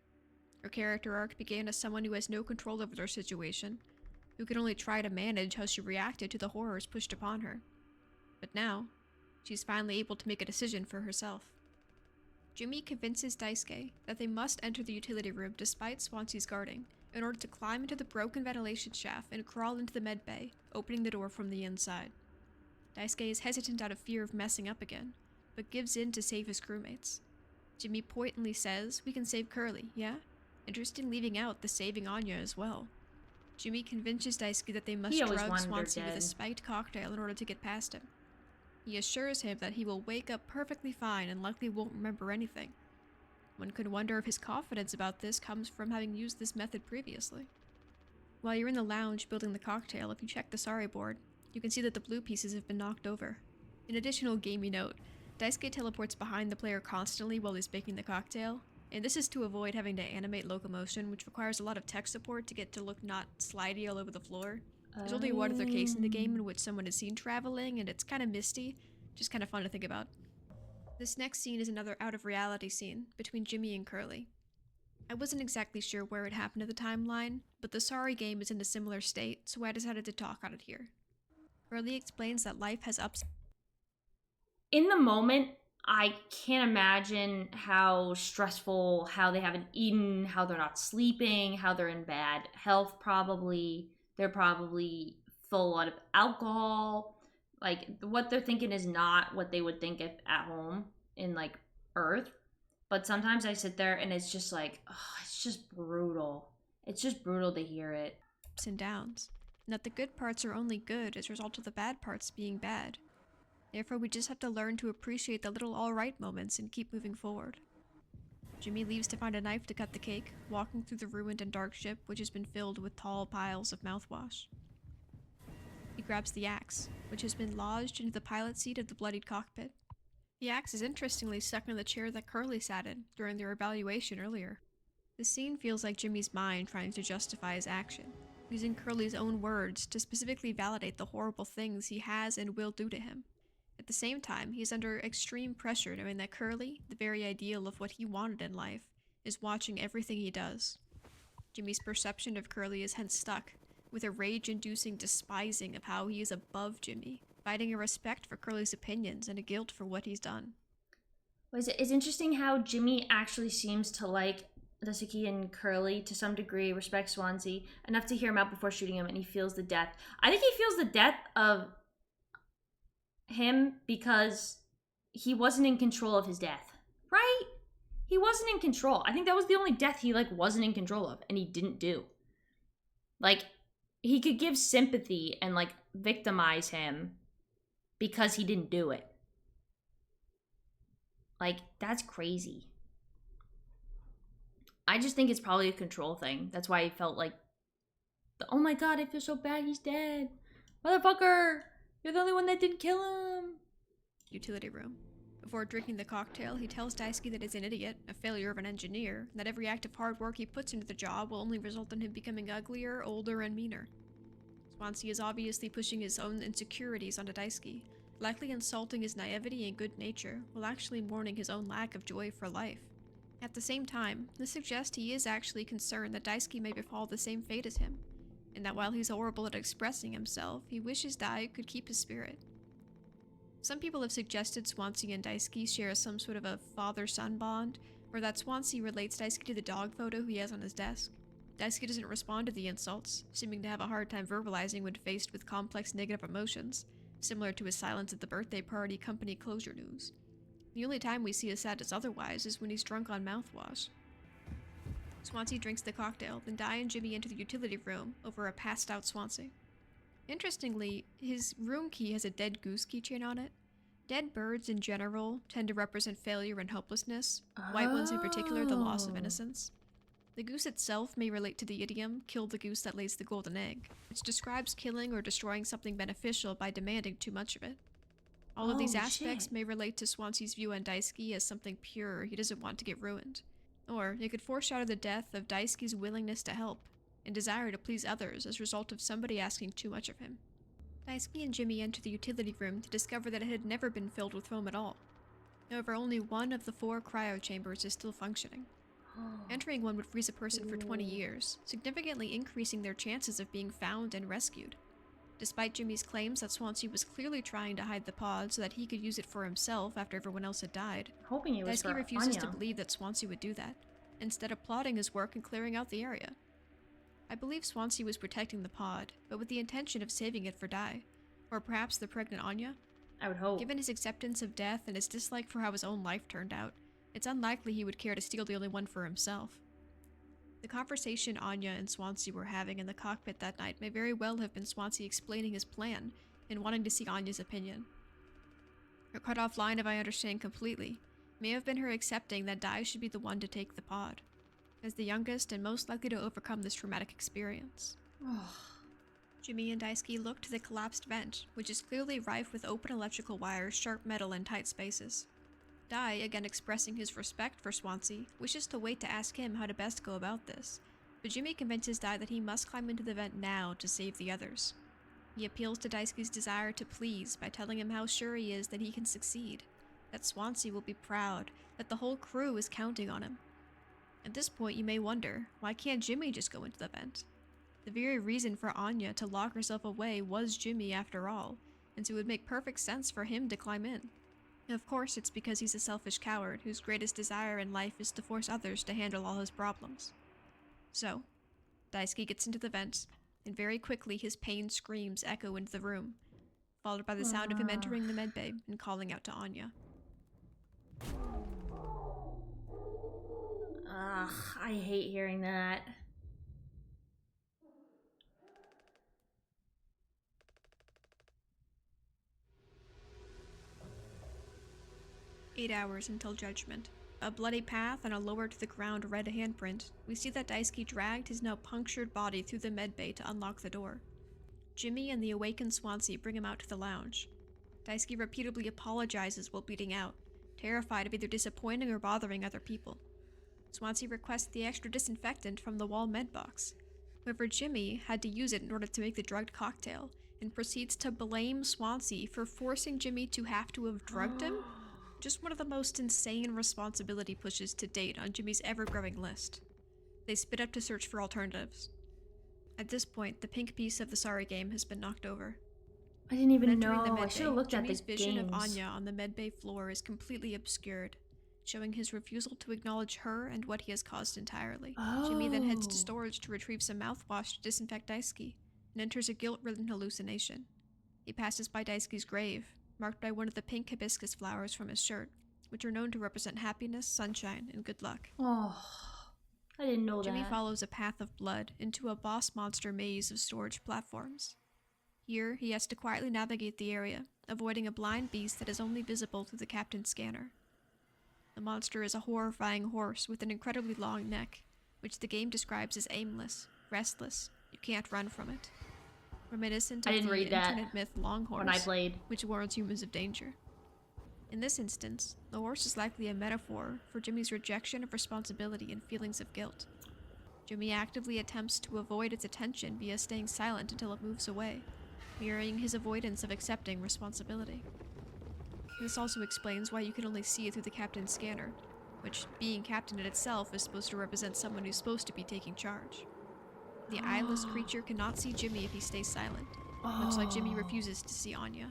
Her character arc began as someone who has no control over their situation, who could only try to manage how she reacted to the horrors pushed upon her. But now, she's finally able to make a decision for herself. Jimmy convinces Daisuke that they must enter the utility room despite Swansea's guarding, in order to climb into the broken ventilation shaft and crawl into the med bay, opening the door from the inside. Daisuke is hesitant out of fear of messing up again, but gives in to save his crewmates. Jimmy pointedly says, "We can save Curly, yeah?" Interested in leaving out the saving Anya as well. Jimmy convinces Daisuke that they must He always drug wanted her Swansea with a dead. spiked cocktail in order to get past him. He assures him that he will wake up perfectly fine and likely won't remember anything. One could wonder if his confidence about this comes from having used this method previously. While you're in the lounge building the cocktail, if you check the sorry board, you can see that the blue pieces have been knocked over. An additional gamey note, Daisuke teleports behind the player constantly while he's making the cocktail, and this is to avoid having to animate locomotion, which requires a lot of tech support to get to look not slidey all over the floor. There's only one other case in the game in which someone is seen traveling, and it's kind of misty, just kind of fun to think about. This next scene is another out-of-reality scene between Jimmy and Curly. I wasn't exactly sure where it happened in the timeline, but the Sorry game is in a similar state, so I decided to talk on it here. Curly explains that life has ups. In the moment, I can't imagine how stressful, how they haven't eaten, how they're not sleeping, how they're in bad health probably. They're probably full of alcohol. Like, what they're thinking is not what they would think if at home in, like, Earth. But sometimes I sit there and it's just like, oh, it's just brutal. It's just brutal to hear it. Ups and downs, and that the good parts are only good as a result of the bad parts being bad. Therefore, we just have to learn to appreciate the little alright moments and keep moving forward. Jimmy leaves to find a knife to cut the cake, walking through the ruined and dark ship which has been filled with tall piles of mouthwash. He grabs the axe, which has been lodged into the pilot seat of the bloodied cockpit. The axe is interestingly stuck in the chair that Curly sat in during their evaluation earlier. The scene feels like Jimmy's mind trying to justify his action, using Curly's own words to specifically validate the horrible things he has and will do to him. At the same time, he is under extreme pressure knowing that Curly, the very ideal of what he wanted in life, is watching everything he does. Jimmy's perception of Curly is hence stuck, with a rage-inducing despising of how he is above Jimmy, fighting a respect for Curly's opinions and a guilt for what he's done. It's interesting how Jimmy actually seems to like Dasuki and Curly to some degree, respects Swansea enough to hear him out before shooting him, and he feels the death. I think he feels the death of him because he wasn't in control of his death, right? He wasn't in control. I think that was the only death he wasn't in control of, and he didn't do. He could give sympathy and victimize him because he didn't do it. That's crazy. I just think it's probably a control thing. That's why he felt oh my god, I feel so bad, he's dead. Motherfucker, you're the only one that didn't kill him. Utility room. Before drinking the cocktail, he tells Daisuke that he's an idiot, a failure of an engineer, and that every act of hard work he puts into the job will only result in him becoming uglier, older, and meaner. Swansea is obviously pushing his own insecurities onto Daisuke, likely insulting his naivety and good nature, while actually mourning his own lack of joy for life. At the same time, this suggests he is actually concerned that Daisuke may befall the same fate as him, and that while he's horrible at expressing himself, he wishes Dai could keep his spirit. Some people have suggested Swansea and Daisuke share some sort of a father-son bond, or that Swansea relates Daisuke to the dog photo he has on his desk. Daisuke doesn't respond to the insults, seeming to have a hard time verbalizing when faced with complex negative emotions, similar to his silence at the birthday party company closure news. The only time we see his sadness otherwise is when he's drunk on mouthwash. Swansea drinks the cocktail, then Dai and Jimmy enter the utility room over a passed-out Swansea. Interestingly, his room key has a dead goose keychain on it. Dead birds in general tend to represent failure and hopelessness, white ones in particular the loss of innocence. The goose itself may relate to the idiom, kill the goose that lays the golden egg, which describes killing or destroying something beneficial by demanding too much of it. All of these aspects may relate to Swansea's view on Daisuke as something pure he doesn't want to get ruined. Or it could foreshadow the death of Daisuke's willingness to help, and desire to please others as a result of somebody asking too much of him. Daisuke and Jimmy enter the utility room to discover that it had never been filled with foam at all. However, only one of the 4 cryo chambers is still functioning. Entering one would freeze a person for 20 years, significantly increasing their chances of being found and rescued. Despite Jimmy's claims that Swansea was clearly trying to hide the pod so that he could use it for himself after everyone else had died, Daisuke refuses to believe that Swansea would do that, instead applauding his work and clearing out the area. I believe Swansea was protecting the pod, but with the intention of saving it for Dai, or perhaps the pregnant Anya. I would hope. Given his acceptance of death and his dislike for how his own life turned out, it's unlikely he would care to steal the only one for himself. The conversation Anya and Swansea were having in the cockpit that night may very well have been Swansea explaining his plan and wanting to see Anya's opinion. Her cut-off line, if I understand completely, may have been her accepting that Dai should be the one to take the pod, as the youngest and most likely to overcome this traumatic experience. Jimmy and Daisuke look to the collapsed vent, which is clearly rife with open electrical wires, sharp metal, and tight spaces. Dai, again expressing his respect for Swansea, wishes to wait to ask him how to best go about this, but Jimmy convinces Dai that he must climb into the vent now to save the others. He appeals to Daisuke's desire to please by telling him how sure he is that he can succeed, that Swansea will be proud, that the whole crew is counting on him. At this point, you may wonder, why can't Jimmy just go into the vent? The very reason for Anya to lock herself away was Jimmy after all, and so it would make perfect sense for him to climb in. Of course, it's because he's a selfish coward whose greatest desire in life is to force others to handle all his problems. So, Daisuke gets into the vent, and very quickly his pain screams echo into the room, followed by the sound of him entering the medbay and calling out to Anya. Ugh, I hate hearing that. "8 hours until judgment. A bloody path and a lower-to-the-ground red handprint. We see that Daisuke dragged his now punctured body through the medbay to unlock the door. Jimmy and the awakened Swansea bring him out to the lounge. Daisuke repeatedly apologizes while bleeding out, terrified of either disappointing or bothering other people. Swansea requests the extra disinfectant from the wall med box. However, Jimmy had to use it in order to make the drugged cocktail, and proceeds to blame Swansea for forcing Jimmy to have to have drugged him. Just one of the most insane responsibility pushes to date on Jimmy's ever-growing list. They split up to search for alternatives. At this point, the pink piece of the sorry game has been knocked over. I didn't even Entering the know. I should have medbay, looked at the Jimmy's vision of games. Anya on the medbay floor is completely obscured, showing his refusal to acknowledge her and what he has caused entirely. Jimmy then heads to Oh. storage to retrieve some mouthwash to disinfect Daisuke, and enters a guilt-ridden hallucination. He passes by Daisuke's grave, marked by one of the pink hibiscus flowers from his shirt, which are known to represent happiness, sunshine, and good luck. Oh. I didn't know Jimmy that. follows a path of blood into a boss monster maze of storage platforms. Here, he has to quietly navigate the area, avoiding a blind beast that is only visible through the captain's scanner. The monster is a horrifying horse with an incredibly long neck, which the game describes as aimless, restless. You can't run from it. Reminiscent I of didn't the read that internet myth Longhorse, when I played. which warns humans of danger. In this instance, the horse is likely a metaphor for Jimmy's rejection of responsibility and feelings of guilt. Jimmy actively attempts to avoid its attention via staying silent until it moves away, mirroring his avoidance of accepting responsibility. This also explains why you can only see it through the captain's scanner, which, being captain in itself, is supposed to represent someone who's supposed to be taking charge. The eyeless creature cannot see Jimmy if he stays silent, much like Jimmy refuses to see Anya.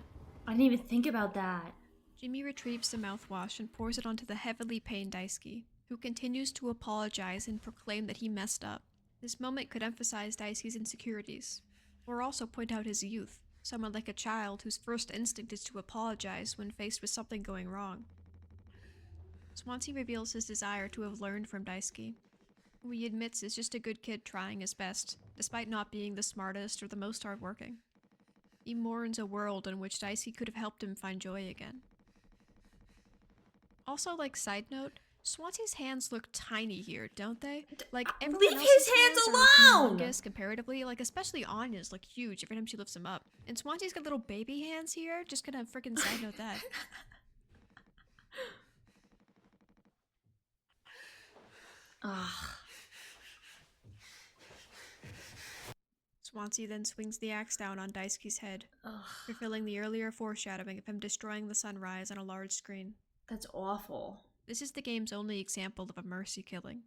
I didn't even think about that. Jimmy retrieves the mouthwash and pours it onto the heavily pained Daisuke, who continues to apologize and proclaim that he messed up. This moment could emphasize Daisuke's insecurities, or also point out his youth, someone like a child whose first instinct is to apologize when faced with something going wrong. Swansea reveals his desire to have learned from Daisuke, who he admits is just a good kid trying his best, despite not being the smartest or the most hardworking. He mourns a world in which Daisuke could have helped him find joy again. Also, side note, Swansea's hands look tiny here, don't they? Everyone Leave else's his hands alone! are humongous comparatively, especially Anya's look huge every time she lifts them up. And Swansea's got little baby hands here, just gonna freaking side note that. Ugh. Swansea then swings the axe down on Daisuke's head, Ugh. fulfilling the earlier foreshadowing of him destroying the sunrise on a large screen. That's awful. This is the game's only example of a mercy killing,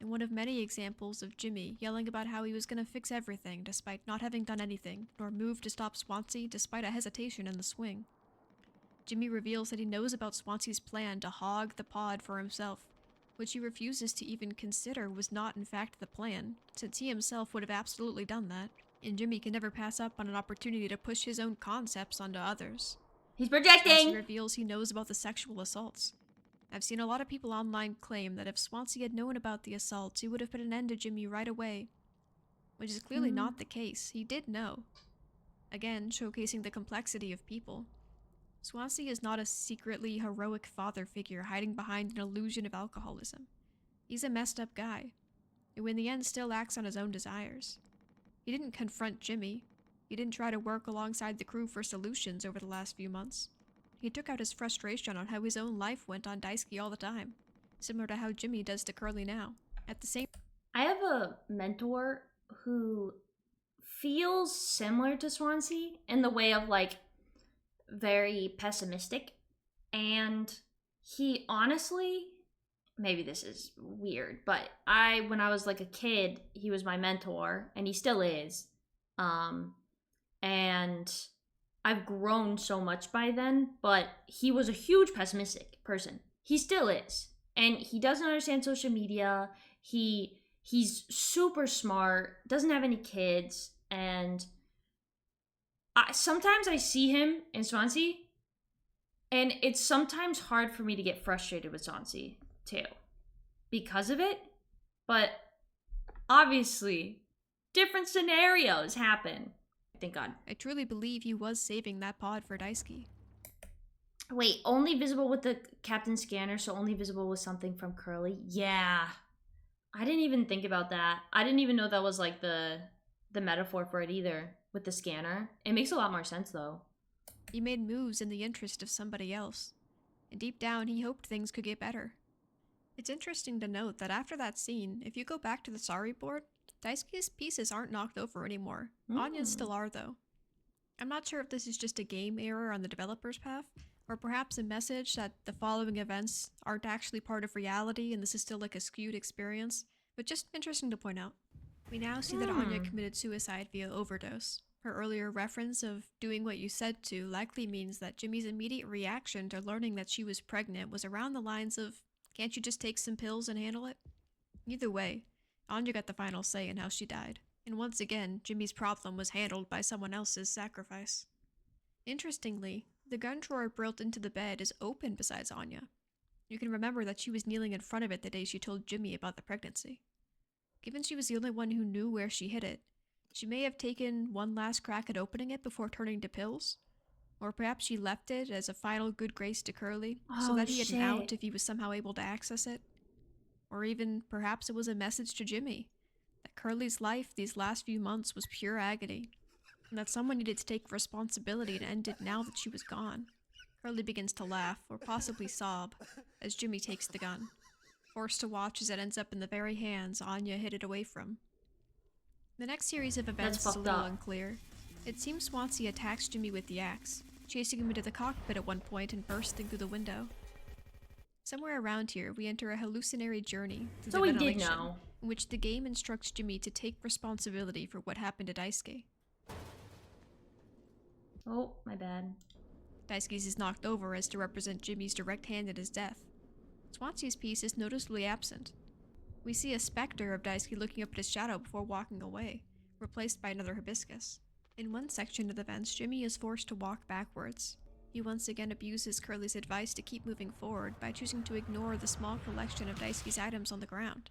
and one of many examples of Jimmy yelling about how he was going to fix everything despite not having done anything, nor move to stop Swansea despite a hesitation in the swing. Jimmy reveals that he knows about Swansea's plan to hog the pod for himself, which he refuses to even consider was not in fact the plan, since he himself would have absolutely done that, and Jimmy can never pass up on an opportunity to push his own concepts onto others. He's projecting! Swansea reveals he knows about the sexual assaults. I've seen a lot of people online claim that if Swansea had known about the assaults, he would have put an end to Jimmy right away, which is clearly not the case. He did know. Again, showcasing the complexity of people. Swansea is not a secretly heroic father figure hiding behind an illusion of alcoholism. He's a messed up guy, who in the end still acts on his own desires. He didn't confront Jimmy. He didn't try to work alongside the crew for solutions over the last few months. He took out his frustration on how his own life went on Daisuke all the time, similar to how Jimmy does to Curly now. At the same I have a mentor who feels similar to Swansea in the way of very pessimistic, and he honestly, maybe this is weird, but when I was a kid, he was my mentor, and he still is, and I've grown so much by then, but he was a huge pessimistic person. He still is, and he doesn't understand social media. He's super smart, doesn't have any kids, and sometimes I see him in Swansea, and it's sometimes hard for me to get frustrated with Swansea, too, because of it. But obviously, different scenarios happen. Thank God. I truly believe he was saving that pod for Daisuke. Wait, only visible with the captain scanner, so only visible with something from Curly? Yeah. I didn't even think about that. I didn't even know that was the metaphor for it either, with the scanner. It makes a lot more sense, though. He made moves in the interest of somebody else, and deep down he hoped things could get better. It's interesting to note that after that scene, if you go back to the sorry board, Daisuke's pieces aren't knocked over anymore. Anya's still are, though. I'm not sure if this is just a game error on the developer's path, or perhaps a message that the following events aren't actually part of reality and this is still a skewed experience, but just interesting to point out. We now see that Anya committed suicide via overdose, Her earlier reference of doing what you said to likely means that Jimmy's immediate reaction to learning that she was pregnant was around the lines of, can't you just take some pills and handle it? Either way, Anya got the final say in how she died, and once again, Jimmy's problem was handled by someone else's sacrifice. Interestingly, the gun drawer built into the bed is open besides Anya. You can remember that she was kneeling in front of it the day she told Jimmy about the pregnancy. Given she was the only one who knew where she hid it, she may have taken one last crack at opening it before turning to pills. Or perhaps she left it as a final good grace to Curly, so that he had an out if he was somehow able to access it. Or even, perhaps it was a message to Jimmy, that Curly's life these last few months was pure agony, and that someone needed to take responsibility and end it now that she was gone. Curly begins to laugh, or possibly sob, as Jimmy takes the gun, forced to watch as it ends up in the very hands Anya hid it away from. The next series of events is a little unclear. It seems Swansea attacks Jimmy with the axe, chasing him into the cockpit at one point and bursting through the window. Somewhere around here, we enter a hallucinatory journey through the ventilation, in which the game instructs Jimmy to take responsibility for what happened to Daisuke. Oh, my bad. Daisuke's is knocked over as to represent Jimmy's direct hand in his death. Swansea's piece is noticeably absent. We see a specter of Daisuke looking up at his shadow before walking away, replaced by another hibiscus. In one section of the vents, Jimmy is forced to walk backwards. He once again abuses Curly's advice to keep moving forward by choosing to ignore the small collection of Daisuke's items on the ground.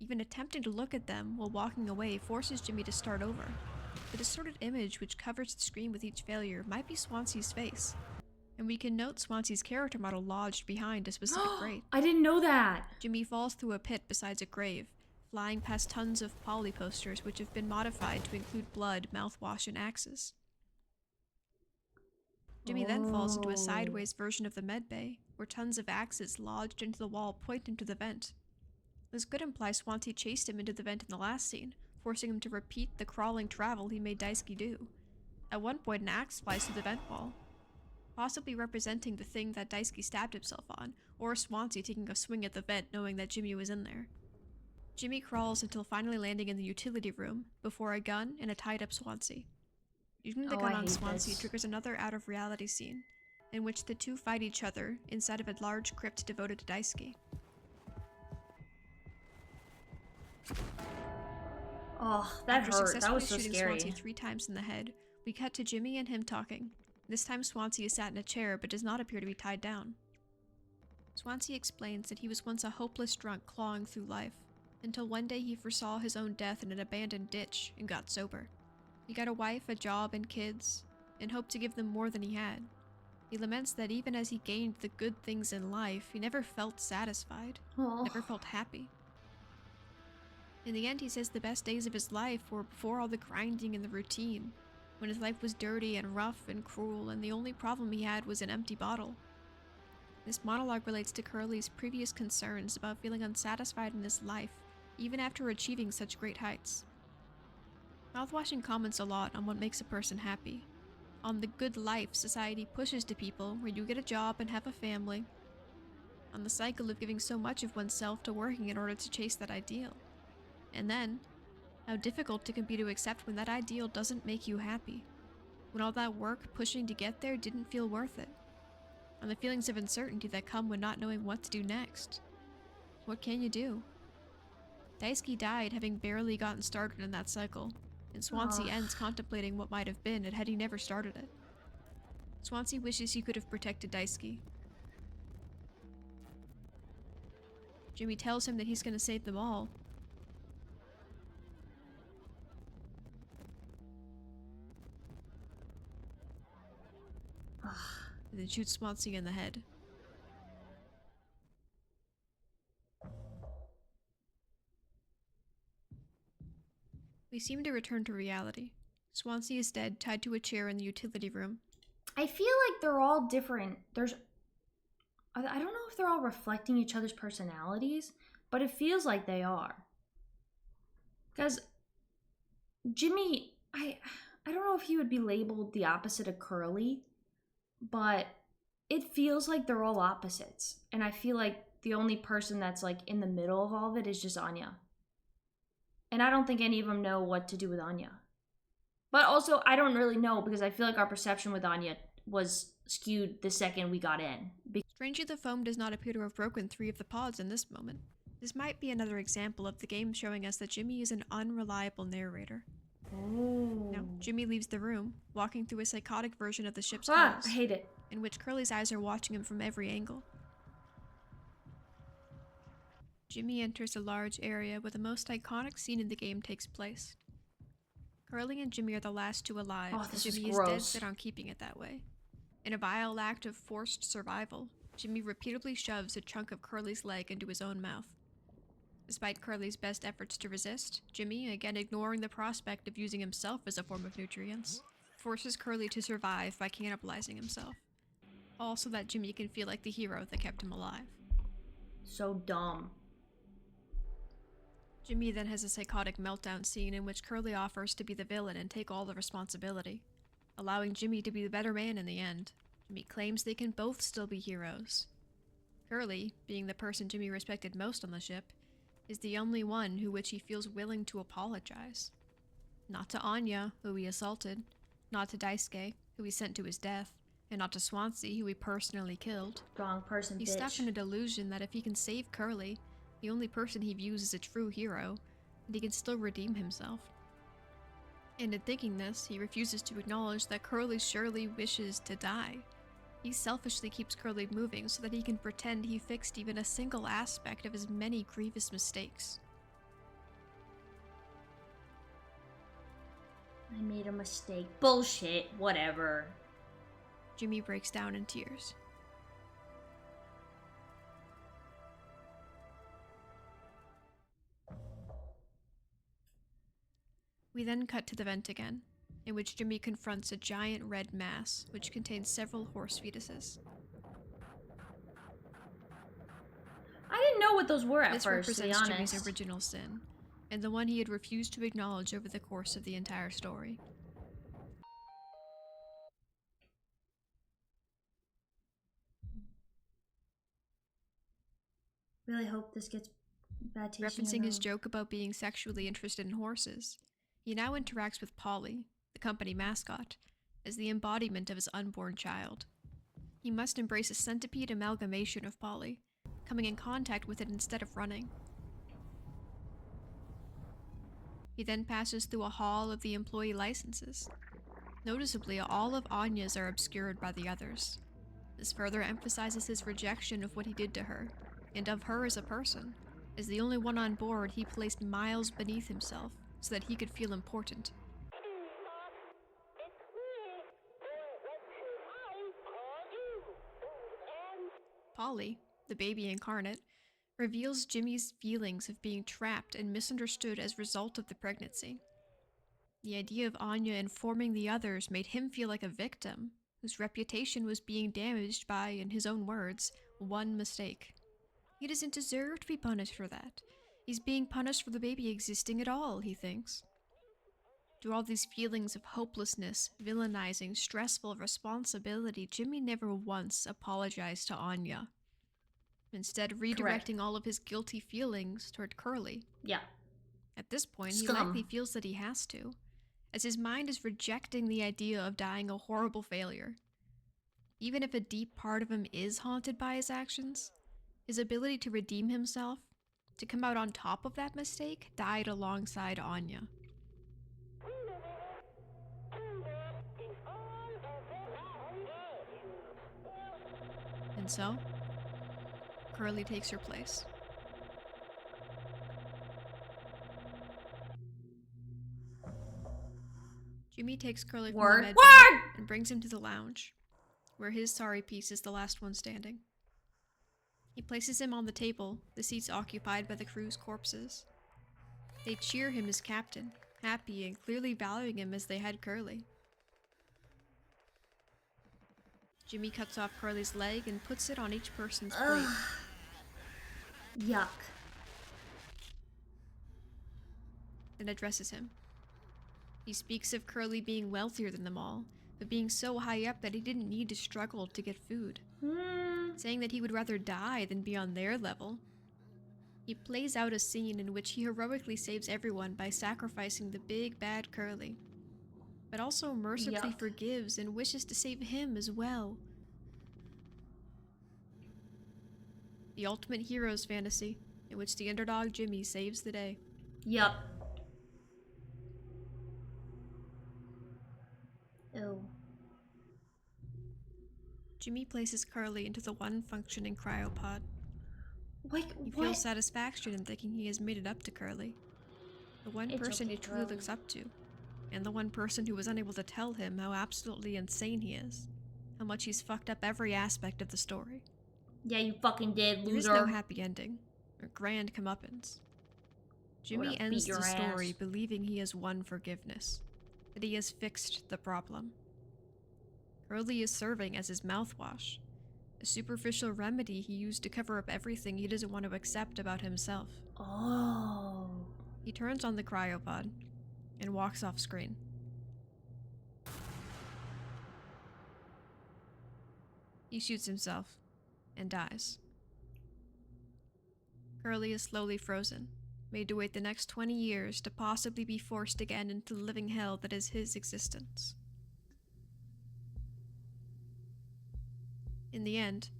Even attempting to look at them while walking away forces Jimmy to start over. The distorted image which covers the screen with each failure might be Swansea's face. And we can note Swansea's character model lodged behind a specific grate. I didn't know that! Jimmy falls through a pit beside a grave, flying past tons of poly posters which have been modified to include blood, mouthwash, and axes. Jimmy then falls into a sideways version of the medbay, where tons of axes lodged into the wall point him to the vent. This could imply Swansea chased him into the vent in the last scene, forcing him to repeat the crawling travel he made Daisuke do. At one point, an axe flies through the vent wall, possibly representing the thing that Daisuke stabbed himself on, or Swansea taking a swing at the vent knowing that Jimmy was in there. Jimmy crawls until finally landing in the utility room, before a gun and a tied-up Swansea. Using the gun on Swansea triggers another out-of-reality scene, in which the two fight each other inside of a large crypt devoted to Daisuke. Oh, that hurt. That was so scary. Swansea 3 times in the head, we cut to Jimmy and him talking. This time Swansea is sat in a chair but does not appear to be tied down. Swansea explains that he was once a hopeless drunk clawing through life, until one day he foresaw his own death in an abandoned ditch and got sober. He got a wife, a job, and kids, and hoped to give them more than he had. He laments that even as he gained the good things in life, he never felt satisfied, never felt happy. In the end, he says the best days of his life were before all the grinding and the routine, when his life was dirty and rough and cruel, and the only problem he had was an empty bottle. This monologue relates to Curly's previous concerns about feeling unsatisfied in his life, even after achieving such great heights. Mouthwashing comments a lot on what makes a person happy, on the good life society pushes to people where you get a job and have a family, on the cycle of giving so much of oneself to working in order to chase that ideal, and then how difficult it can be to accept when that ideal doesn't make you happy, when all that work pushing to get there didn't feel worth it, and the feelings of uncertainty that come when not knowing what to do next. What can you do? Daisuke died having barely gotten started in that cycle, and Swansea ends contemplating what might have been had he never started it. Swansea wishes he could have protected Daisuke. Jimmy tells him that he's going to save them all. And then shoots Swansea in the head. We seem to return to reality. Swansea is dead, tied to a chair in the utility room. I feel like they're all different. I don't know if they're all reflecting each other's personalities, but it feels like they are. Because Jimmy, I don't know if he would be labeled the opposite of Curly, but it feels like they're all opposites. And I feel like the only person that's like in the middle of all of it is just Anya. And I don't think any of them know what to do with Anya. But also, I don't really know because I feel like our perception with Anya was skewed the second we got in. Strangely, the foam does not appear to have broken 3 of the pods in this moment. This might be another example of the game showing us that Jimmy is an unreliable narrator. Oh. Now, Jimmy leaves the room, walking through a psychotic version of the ship's I halls, hate it. in which Curly's eyes are watching him from every angle. Jimmy enters a large area where the most iconic scene in the game takes place. Curly and Jimmy are the last two alive, Oh, and this Jimmy is is dead gross. set on keeping it that way. In a vile act of forced survival, Jimmy repeatedly shoves a chunk of Curly's leg into his own mouth. Despite Curly's best efforts to resist, Jimmy, again ignoring the prospect of using himself as a form of nutrients, forces Curly to survive by cannibalizing himself. All so that Jimmy can feel like the hero that kept him alive. So dumb. Jimmy then has a psychotic meltdown scene in which Curly offers to be the villain and take all the responsibility, allowing Jimmy to be the better man in the end. Jimmy claims they can both still be heroes. Curly, being the person Jimmy respected most on the ship, is the only one who which he feels willing to apologize. Not to Anya, who he assaulted, not to Daisuke, who he sent to his death, and not to Swansea, who he personally killed. Wrong person, He's bitch. stuck in a delusion that if he can save Curly, the only person he views as a true hero, and he can still redeem himself. And in thinking this, he refuses to acknowledge that Curly surely wishes to die. He selfishly keeps Curly moving so that he can pretend he fixed even a single aspect of his many grievous mistakes. I made a mistake. Bullshit. Whatever. Jimmy breaks down in tears. We then cut to the vent again, in which Jimmy confronts a giant red mass which contains several horse fetuses. I didn't know what those were at This first, to be represents honest. Jimmy's original sin, and the one he had refused to acknowledge over the course of the entire story. Really hope this gets bad taste in your Referencing his mouth. joke about being sexually interested in horses, he now interacts with Polly, the company mascot, as the embodiment of his unborn child. He must embrace a centipede amalgamation of Polly, coming in contact with it instead of running. He then passes through a hall of the employee licenses. Noticeably, all of Anya's are obscured by the others. This further emphasizes his rejection of what he did to her, and of her as a person. As the only one on board, he placed miles beneath himself so that he could feel important. Polly, the baby incarnate, reveals Jimmy's feelings of being trapped and misunderstood as a result of the pregnancy. The idea of Anya informing the others made him feel like a victim, whose reputation was being damaged by, in his own words, one mistake. He doesn't deserve to be punished for that. He's being punished for the baby existing at all, he thinks. Through all these feelings of hopelessness, villainizing, stressful responsibility, Jimmy never once apologized to Anya. Instead, redirecting all of his guilty feelings toward Curly. Yeah. At this point, Scum. he likely feels that he has to, as his mind is rejecting the idea of dying a horrible failure. Even if a deep part of him is haunted by his actions, his ability to redeem himself, to come out on top of that mistake, died alongside Anya. And so, Curly takes her place. Jimmy takes Curly from the med bay and brings him to the lounge, where his sorry piece is the last one standing. He places him on the table, the seats occupied by the crew's corpses. They cheer him as captain, happy and clearly valuing him as they had Curly. Jimmy cuts off Curly's leg and puts it on each person's plate. Yuck. Then addresses him. He speaks of Curly being wealthier than them all, but being so high up that he didn't need to struggle to get food. Saying that he would rather die than be on their level. He plays out a scene in which he heroically saves everyone by sacrificing the big bad Curly. but also mercifully Yup. forgives and wishes to save him as well. The ultimate hero's fantasy, in which the underdog Jimmy saves the day. Yup. Oh. Jimmy places Carly into the one functioning cryopod. Like, He what? feels satisfaction in thinking he has made it up to Curly, the one It's person okay, he truly Carly. looks up to, and the one person who was unable to tell him how absolutely insane he is, how much he's fucked up every aspect of the story. Yeah, you fucking did, There is loser. no happy ending, or grand comeuppance. Jimmy Gonna ends beat the your story ass. believing he has won forgiveness, that he has fixed the problem. Curly is serving as his mouthwash, a superficial remedy he used to cover up everything he doesn't want to accept about himself. Oh. He turns on the cryopod and walks off screen. He shoots himself and dies. Curly is slowly frozen, made to wait the next 20 years to possibly be forced again into the living hell that is his existence. In the end,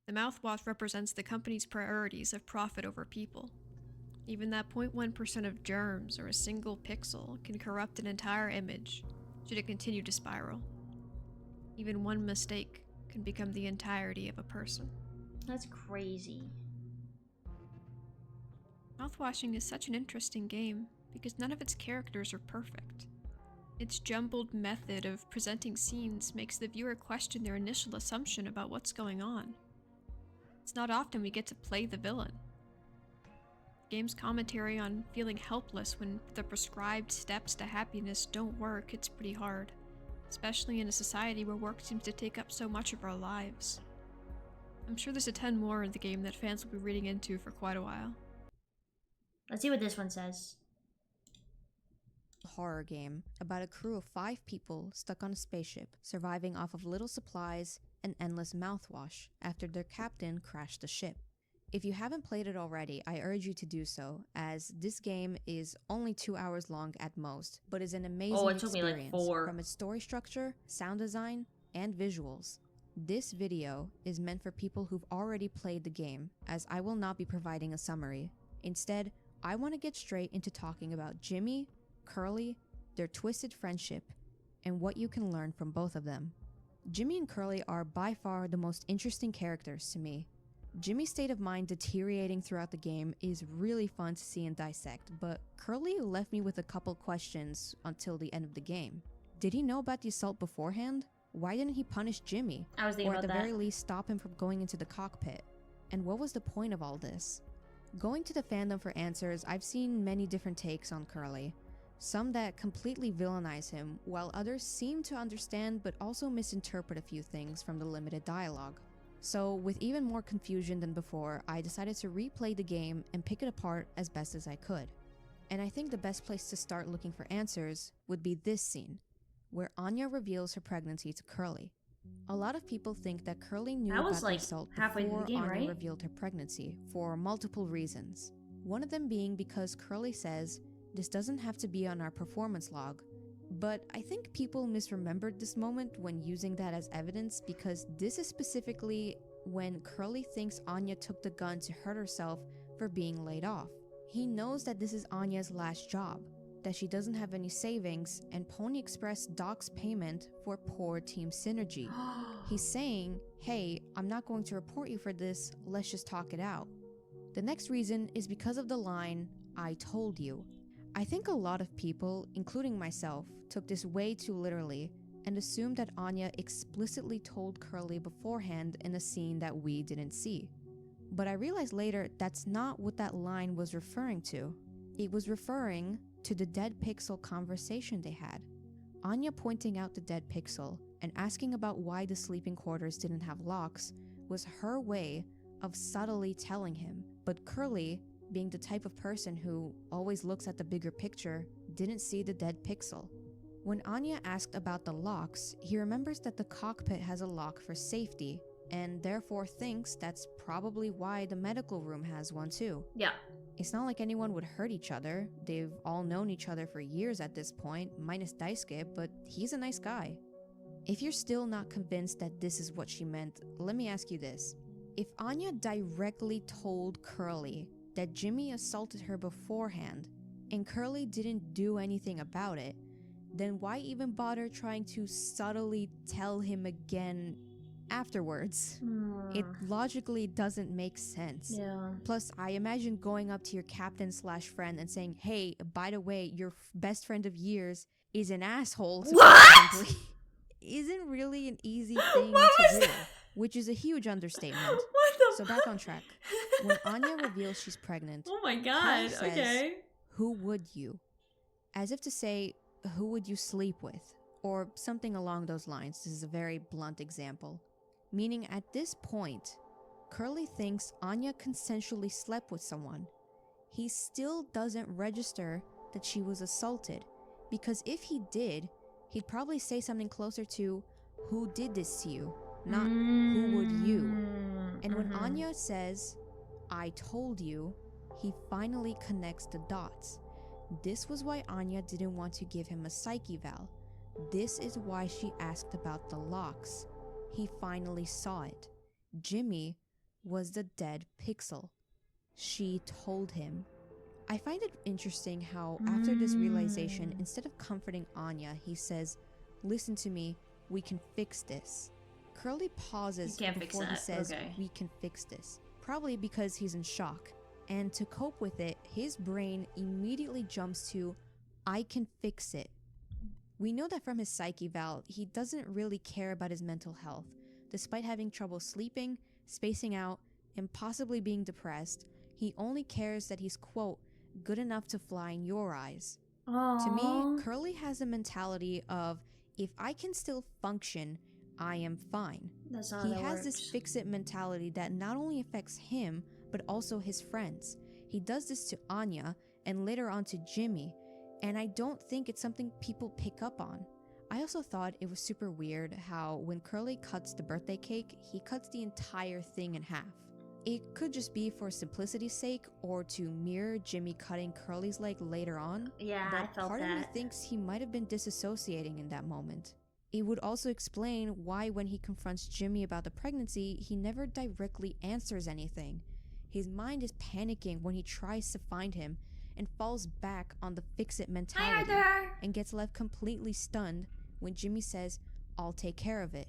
the mouthwash represents the company's priorities of profit over people. Even that 0.1% of germs or a single pixel can corrupt an entire image should it continue to spiral. Even one mistake can become the entirety of a person. That's crazy. Mouthwashing is such an interesting game because none of its characters are perfect. Its jumbled method of presenting scenes makes the viewer question their initial assumption about what's going on. It's not often we get to play the villain. The game's commentary on feeling helpless when the prescribed steps to happiness don't work, it's pretty hard, especially in a society where work seems to take up so much of our lives. I'm sure there's a ton more in the game that fans will be reading into for quite a while. Let's see what this one says. Horror game about a crew of 5 people stuck on a spaceship, surviving off of little supplies and endless mouthwash after their captain crashed the ship. If you haven't played it already, I urge you to do so, as this game is only 2 hours long at most, but is an amazing it took me like experience 4. from its story structure, sound design, and visuals. This video is meant for people who've already played the game, as I will not be providing a summary. Instead, I want to get straight into talking about Jimmy, Curly, their twisted friendship, and what you can learn from both of them. Jimmy and Curly are by far the most interesting characters to me. Jimmy's state of mind deteriorating throughout the game is really fun to see and dissect, but Curly left me with a couple questions until the end of the game. Did he know about the assault beforehand? Why didn't he punish Jimmy? I was thinking Or at about the that. very least stop him from going into the cockpit? And what was the point of all this? Going to the fandom for answers, I've seen many different takes on Curly. Some that completely villainize him, while others seem to understand but also misinterpret a few things from the limited dialogue. So, with even more confusion than before, I decided to replay the game and pick it apart as best as I could. And I think the best place to start looking for answers would be this scene, where Anya reveals her pregnancy to Curly. A lot of people think that Curly knew That was, about the like, assault halfway through the before game, Anya right? revealed her pregnancy for multiple reasons. One of them being because Curly says, "This doesn't have to be on our performance log." But I think people misremembered this moment when using that as evidence, because this is specifically when Curly thinks Anya took the gun to hurt herself for being laid off. He knows that this is Anya's last job, that she doesn't have any savings, and Pony Express docks payment for poor team synergy. He's saying, "Hey, I'm not going to report you for this, let's just talk it out." The next reason is because of the line, "I told you." I think a lot of people, including myself, took this way too literally and assumed that Anya explicitly told Curly beforehand in a scene that we didn't see. But I realized later that's not what that line was referring to. It was referring to the dead pixel conversation they had. Anya pointing out the dead pixel and asking about why the sleeping quarters didn't have locks was her way of subtly telling him, but Curly, being the type of person who always looks at the bigger picture, didn't see the dead pixel. When Anya asked about the locks, he remembers that the cockpit has a lock for safety, and therefore thinks that's probably why the medical room has one too. Yeah. It's not like anyone would hurt each other. They've all known each other for years at this point, minus Daisuke, but he's a nice guy. If you're still not convinced that this is what she meant, let me ask you this. If Anya directly told Curly that Jimmy assaulted her beforehand, and Curly didn't do anything about it, then why even bother trying to subtly tell him again afterwards? It logically doesn't make sense. Yeah. Plus, I imagine going up to your captain/friend and saying, hey, by the way, your best friend of years is an asshole. What? Isn't really an easy thing What to was do, that? which is a huge understatement. What the So back on track. When Anya reveals she's pregnant, Oh my Curly god, says, okay. who would you? As if to say, who would you sleep with? Or something along those lines. This is a very blunt example. Meaning at this point, Curly thinks Anya consensually slept with someone. He still doesn't register that she was assaulted, because if he did, he'd probably say something closer to, who did this to you? Not, who would you? And when Anya says, I told you, he finally connects the dots. This was why Anya didn't want to give him a psych eval. This is why she asked about the locks. He finally saw it. Jimmy was the dead pixel. She told him. I find it interesting how after this realization, instead of comforting Anya, he says, listen to me, we can fix this. Curly pauses before he says, we can fix this. Probably because he's in shock. And to cope with it, his brain immediately jumps to, I can fix it. We know that from his psych eval, he doesn't really care about his mental health. Despite having trouble sleeping, spacing out, and possibly being depressed, he only cares that he's, quote, good enough to fly in your eyes. Aww. To me, Curly has a mentality of, if I can still function, I am fine. That's not He how that has works. this fix-it mentality that not only affects him, but also his friends. He does this to Anya, and later on to Jimmy, and I don't think it's something people pick up on. I also thought it was super weird how when Curly cuts the birthday cake, he cuts the entire thing in half. It could just be for simplicity's sake or to mirror Jimmy cutting Curly's leg later on. Yeah, but I felt part of me that. thinks he might have been disassociating in that moment. It would also explain why when he confronts Jimmy about the pregnancy, he never directly answers anything. His mind is panicking when he tries to find him and falls back on the fix-it mentality and gets left completely stunned when Jimmy says, I'll take care of it,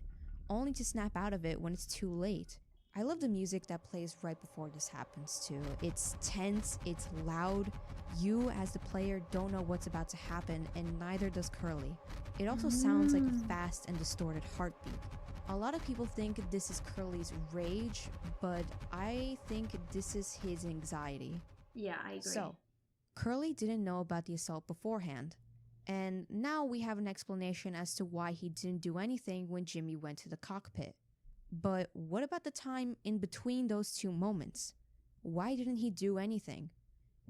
only to snap out of it when it's too late. I love the music that plays right before this happens too. It's tense, it's loud. You as the player don't know what's about to happen, and neither does Curly. It also sounds like a fast and distorted heartbeat. A lot of people think this is Curly's rage, but I think this is his anxiety. Yeah, I agree. So, Curly didn't know about the assault beforehand. And now we have an explanation as to why he didn't do anything when Jimmy went to the cockpit. But what about the time in between those two moments? Why didn't he do anything?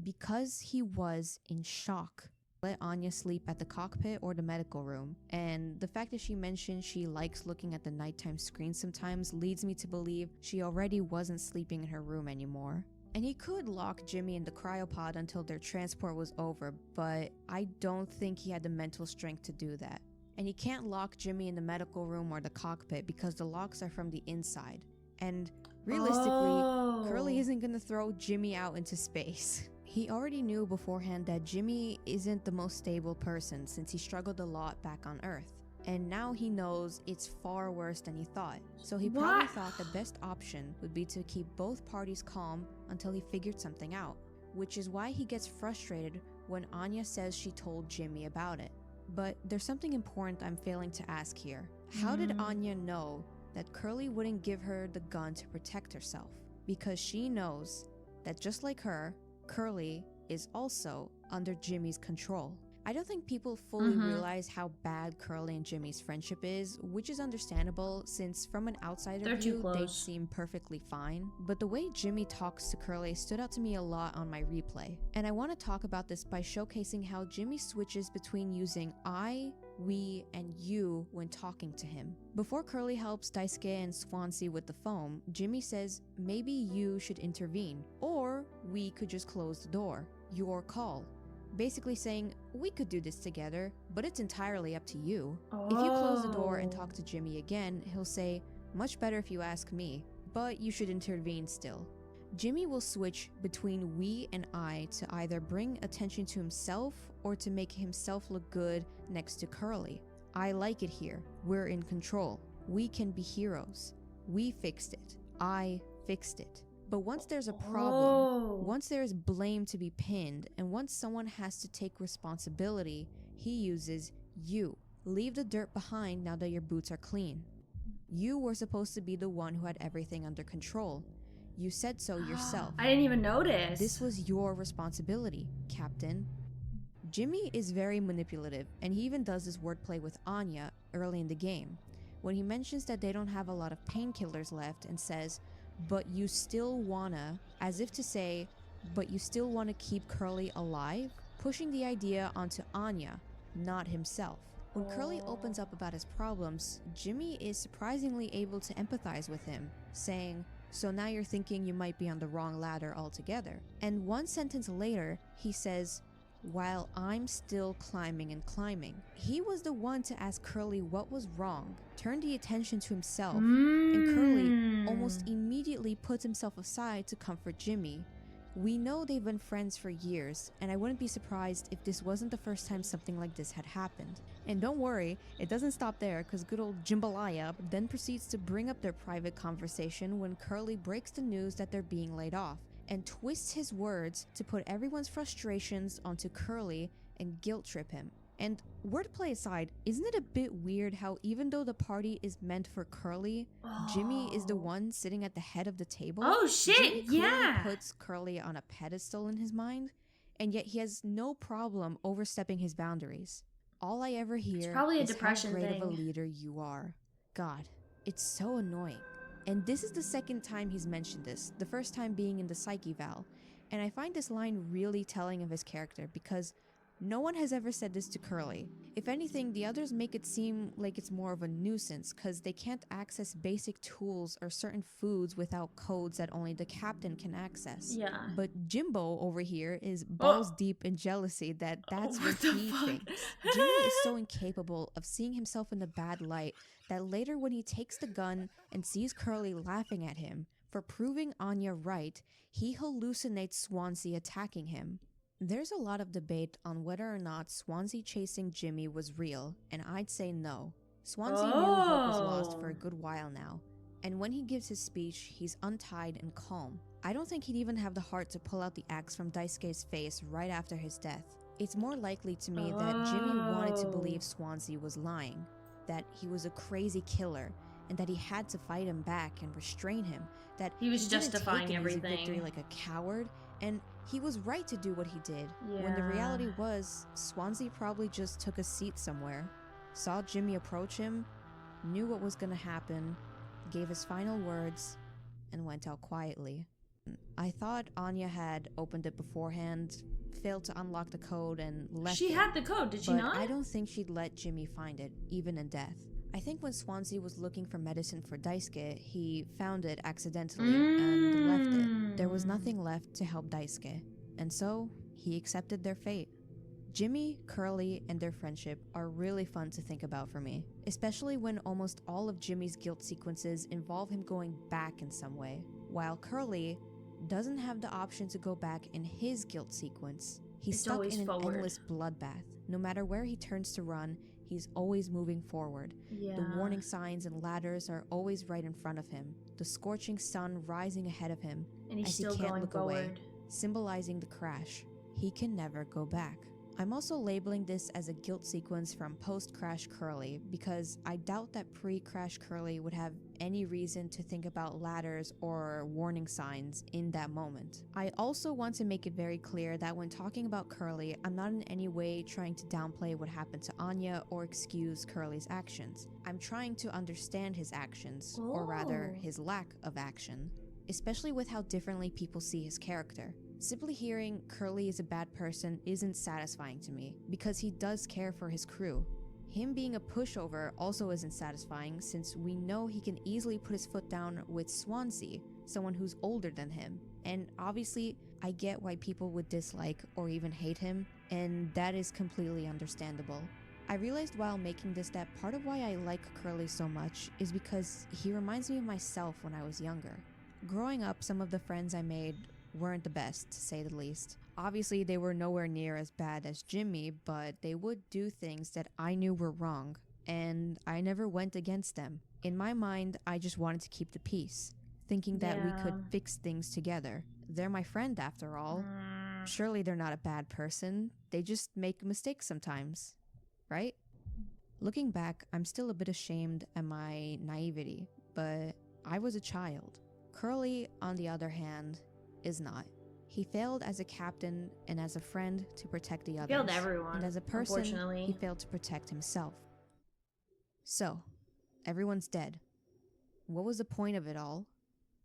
Because he was in shock. Let Anya sleep at the cockpit or the medical room, and the fact that she mentioned she likes looking at the nighttime screen sometimes leads me to believe she already wasn't sleeping in her room anymore. And he could lock Jimmy in the cryopod until their transport was over, but I don't think he had the mental strength to do that. And he can't lock Jimmy in the medical room or the cockpit because the locks are from the inside. And realistically, Curly isn't gonna throw Jimmy out into space. He already knew beforehand that Jimmy isn't the most stable person since he struggled a lot back on Earth. And now he knows it's far worse than he thought. So he probably thought the best option would be to keep both parties calm until he figured something out. Which is why he gets frustrated when Anya says she told Jimmy about it. But there's something important I'm failing to ask here. How did Anya know that Curly wouldn't give her the gun to protect herself? Because she knows that just like her, Curly is also under Jimmy's control. I don't think people fully realize how bad Curly and Jimmy's friendship is, which is understandable since from an outsider view, they seem perfectly fine. But the way Jimmy talks to Curly stood out to me a lot on my replay. And I want to talk about this by showcasing how Jimmy switches between using I, we, and you when talking to him. Before Curly helps Daisuke and Swansea with the foam, Jimmy says maybe you should intervene, or we could just close the door. Your call. Basically saying, we could do this together, but it's entirely up to you. If you close the door and talk to Jimmy again, he'll say, much better if you ask me, but you should intervene still. Jimmy will switch between we and I to either bring attention to himself or to make himself look good next to Curly. I like it here. We're in control. We can be heroes. We fixed it. I fixed it. But once there's a problem, once there is blame to be pinned, and once someone has to take responsibility, he uses you. Leave the dirt behind now that your boots are clean. You were supposed to be the one who had everything under control. You said so yourself. I didn't even notice. This was your responsibility, Captain. Jimmy is very manipulative, and he even does this wordplay with Anya early in the game, when he mentions that they don't have a lot of painkillers left and says, but you still wanna, as if to say, but you still wanna keep Curly alive, pushing the idea onto Anya, not himself. When Curly opens up about his problems, Jimmy is surprisingly able to empathize with him, saying, so now you're thinking you might be on the wrong ladder altogether. And one sentence later, he says, while I'm still climbing and climbing. He was the one to ask Curly what was wrong, turn the attention to himself, and Curly almost immediately puts himself aside to comfort Jimmy. We know they've been friends for years, and I wouldn't be surprised if this wasn't the first time something like this had happened. And don't worry, it doesn't stop there, because good old Jambalaya then proceeds to bring up their private conversation when Curly breaks the news that they're being laid off, and twists his words to put everyone's frustrations onto Curly and guilt trip him. And wordplay aside, isn't it a bit weird how even though the party is meant for Curly, Jimmy is the one sitting at the head of the table? Oh shit, Jimmy yeah! clearly puts Curly on a pedestal in his mind, and yet he has no problem overstepping his boundaries. All I ever hear probably a is depression how great of a thing. leader you are. God, it's so annoying. And this is the second time he's mentioned this, the first time being in the psyche val. And I find this line really telling of his character because no one has ever said this to Curly. If anything, the others make it seem like it's more of a nuisance because they can't access basic tools or certain foods without codes that only the captain can access. Yeah. But Jimbo over here is balls deep in jealousy that's what he thinks. Jimmy is so incapable of seeing himself in a bad light that later when he takes the gun and sees Curly laughing at him for proving Anya right, he hallucinates Swansea attacking him. There's a lot of debate on whether or not Swansea chasing Jimmy was real, and I'd say no. Swansea knew hope was lost for a good while now, and when he gives his speech, he's untied and calm. I don't think he'd even have the heart to pull out the axe from Daisuke's face right after his death. It's more likely to me that Jimmy wanted to believe Swansea was lying, that he was a crazy killer, and that he had to fight him back and restrain him, that he was didn't justifying take an easy everything. victory like a coward, and he was right to do what he did, when the reality was, Swansea probably just took a seat somewhere, saw Jimmy approach him, knew what was gonna happen, gave his final words, and went out quietly. I thought Anya had opened it beforehand, failed to unlock the code, and left She it, had the code, did she but not? I don't think she'd let Jimmy find it, even in death. I think when Swansea was looking for medicine for Daisuke, he found it accidentally and left it. There was nothing left to help Daisuke, and so he accepted their fate. Jimmy, Curly, and their friendship are really fun to think about for me, especially when almost all of Jimmy's guilt sequences involve him going back in some way, while Curly doesn't have the option to go back in his guilt sequence. He's It's stuck always in an forward. endless bloodbath. No matter where he turns to run, he's always moving forward. Yeah. The warning signs and ladders are always right in front of him, the scorching sun rising ahead of him And he's as he still can't going look forward. away, symbolizing the crash. He can never go back. I'm also labeling this as a guilt sequence from post-crash Curly because I doubt that pre-crash Curly would have any reason to think about ladders or warning signs in that moment. I also want to make it very clear that when talking about Curly, I'm not in any way trying to downplay what happened to Anya or excuse Curly's actions. I'm trying to understand his actions, or rather his lack of action, especially with how differently people see his character. Simply hearing Curly is a bad person isn't satisfying to me, because he does care for his crew. Him being a pushover also isn't satisfying since we know he can easily put his foot down with Swansea, someone who's older than him. And obviously, I get why people would dislike or even hate him, and that is completely understandable. I realized while making this that part of why I like Curly so much is because he reminds me of myself when I was younger. Growing up, some of the friends I made weren't the best, to say the least. Obviously, they were nowhere near as bad as Jimmy, but they would do things that I knew were wrong, and I never went against them. In my mind, I just wanted to keep the peace, thinking that we could fix things together. They're my friend after all. Surely they're not a bad person, they just make mistakes sometimes, right? Looking back, I'm still a bit ashamed at my naivety, but I was a child. Curly, on the other hand, is not. He failed as a captain and as a friend to protect the others. Failed everyone, and as a person, unfortunately. he failed to protect himself. So, everyone's dead. What was the point of it all?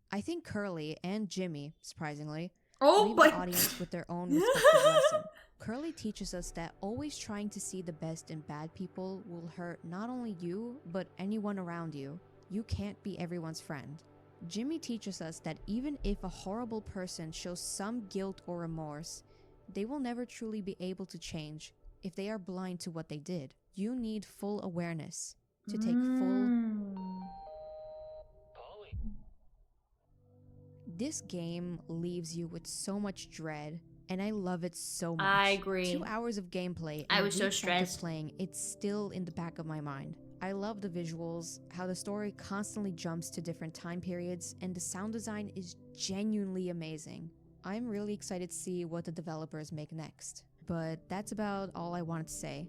I think Curly and Jimmy, surprisingly, leave the audience with their own respective lesson. Curly teaches us that always trying to see the best in bad people will hurt not only you, but anyone around you. You can't be everyone's friend. Jimmy teaches us that even if a horrible person shows some guilt or remorse, they will never truly be able to change if they are blind to what they did. You need full awareness to take full... This game leaves you with so much dread, and I love it so much. I agree. 2 hours of gameplay, I and was so weeks after stressed. playing, it's still in the back of my mind. I love the visuals, how the story constantly jumps to different time periods, and the sound design is genuinely amazing. I'm really excited to see what the developers make next. But that's about all I wanted to say.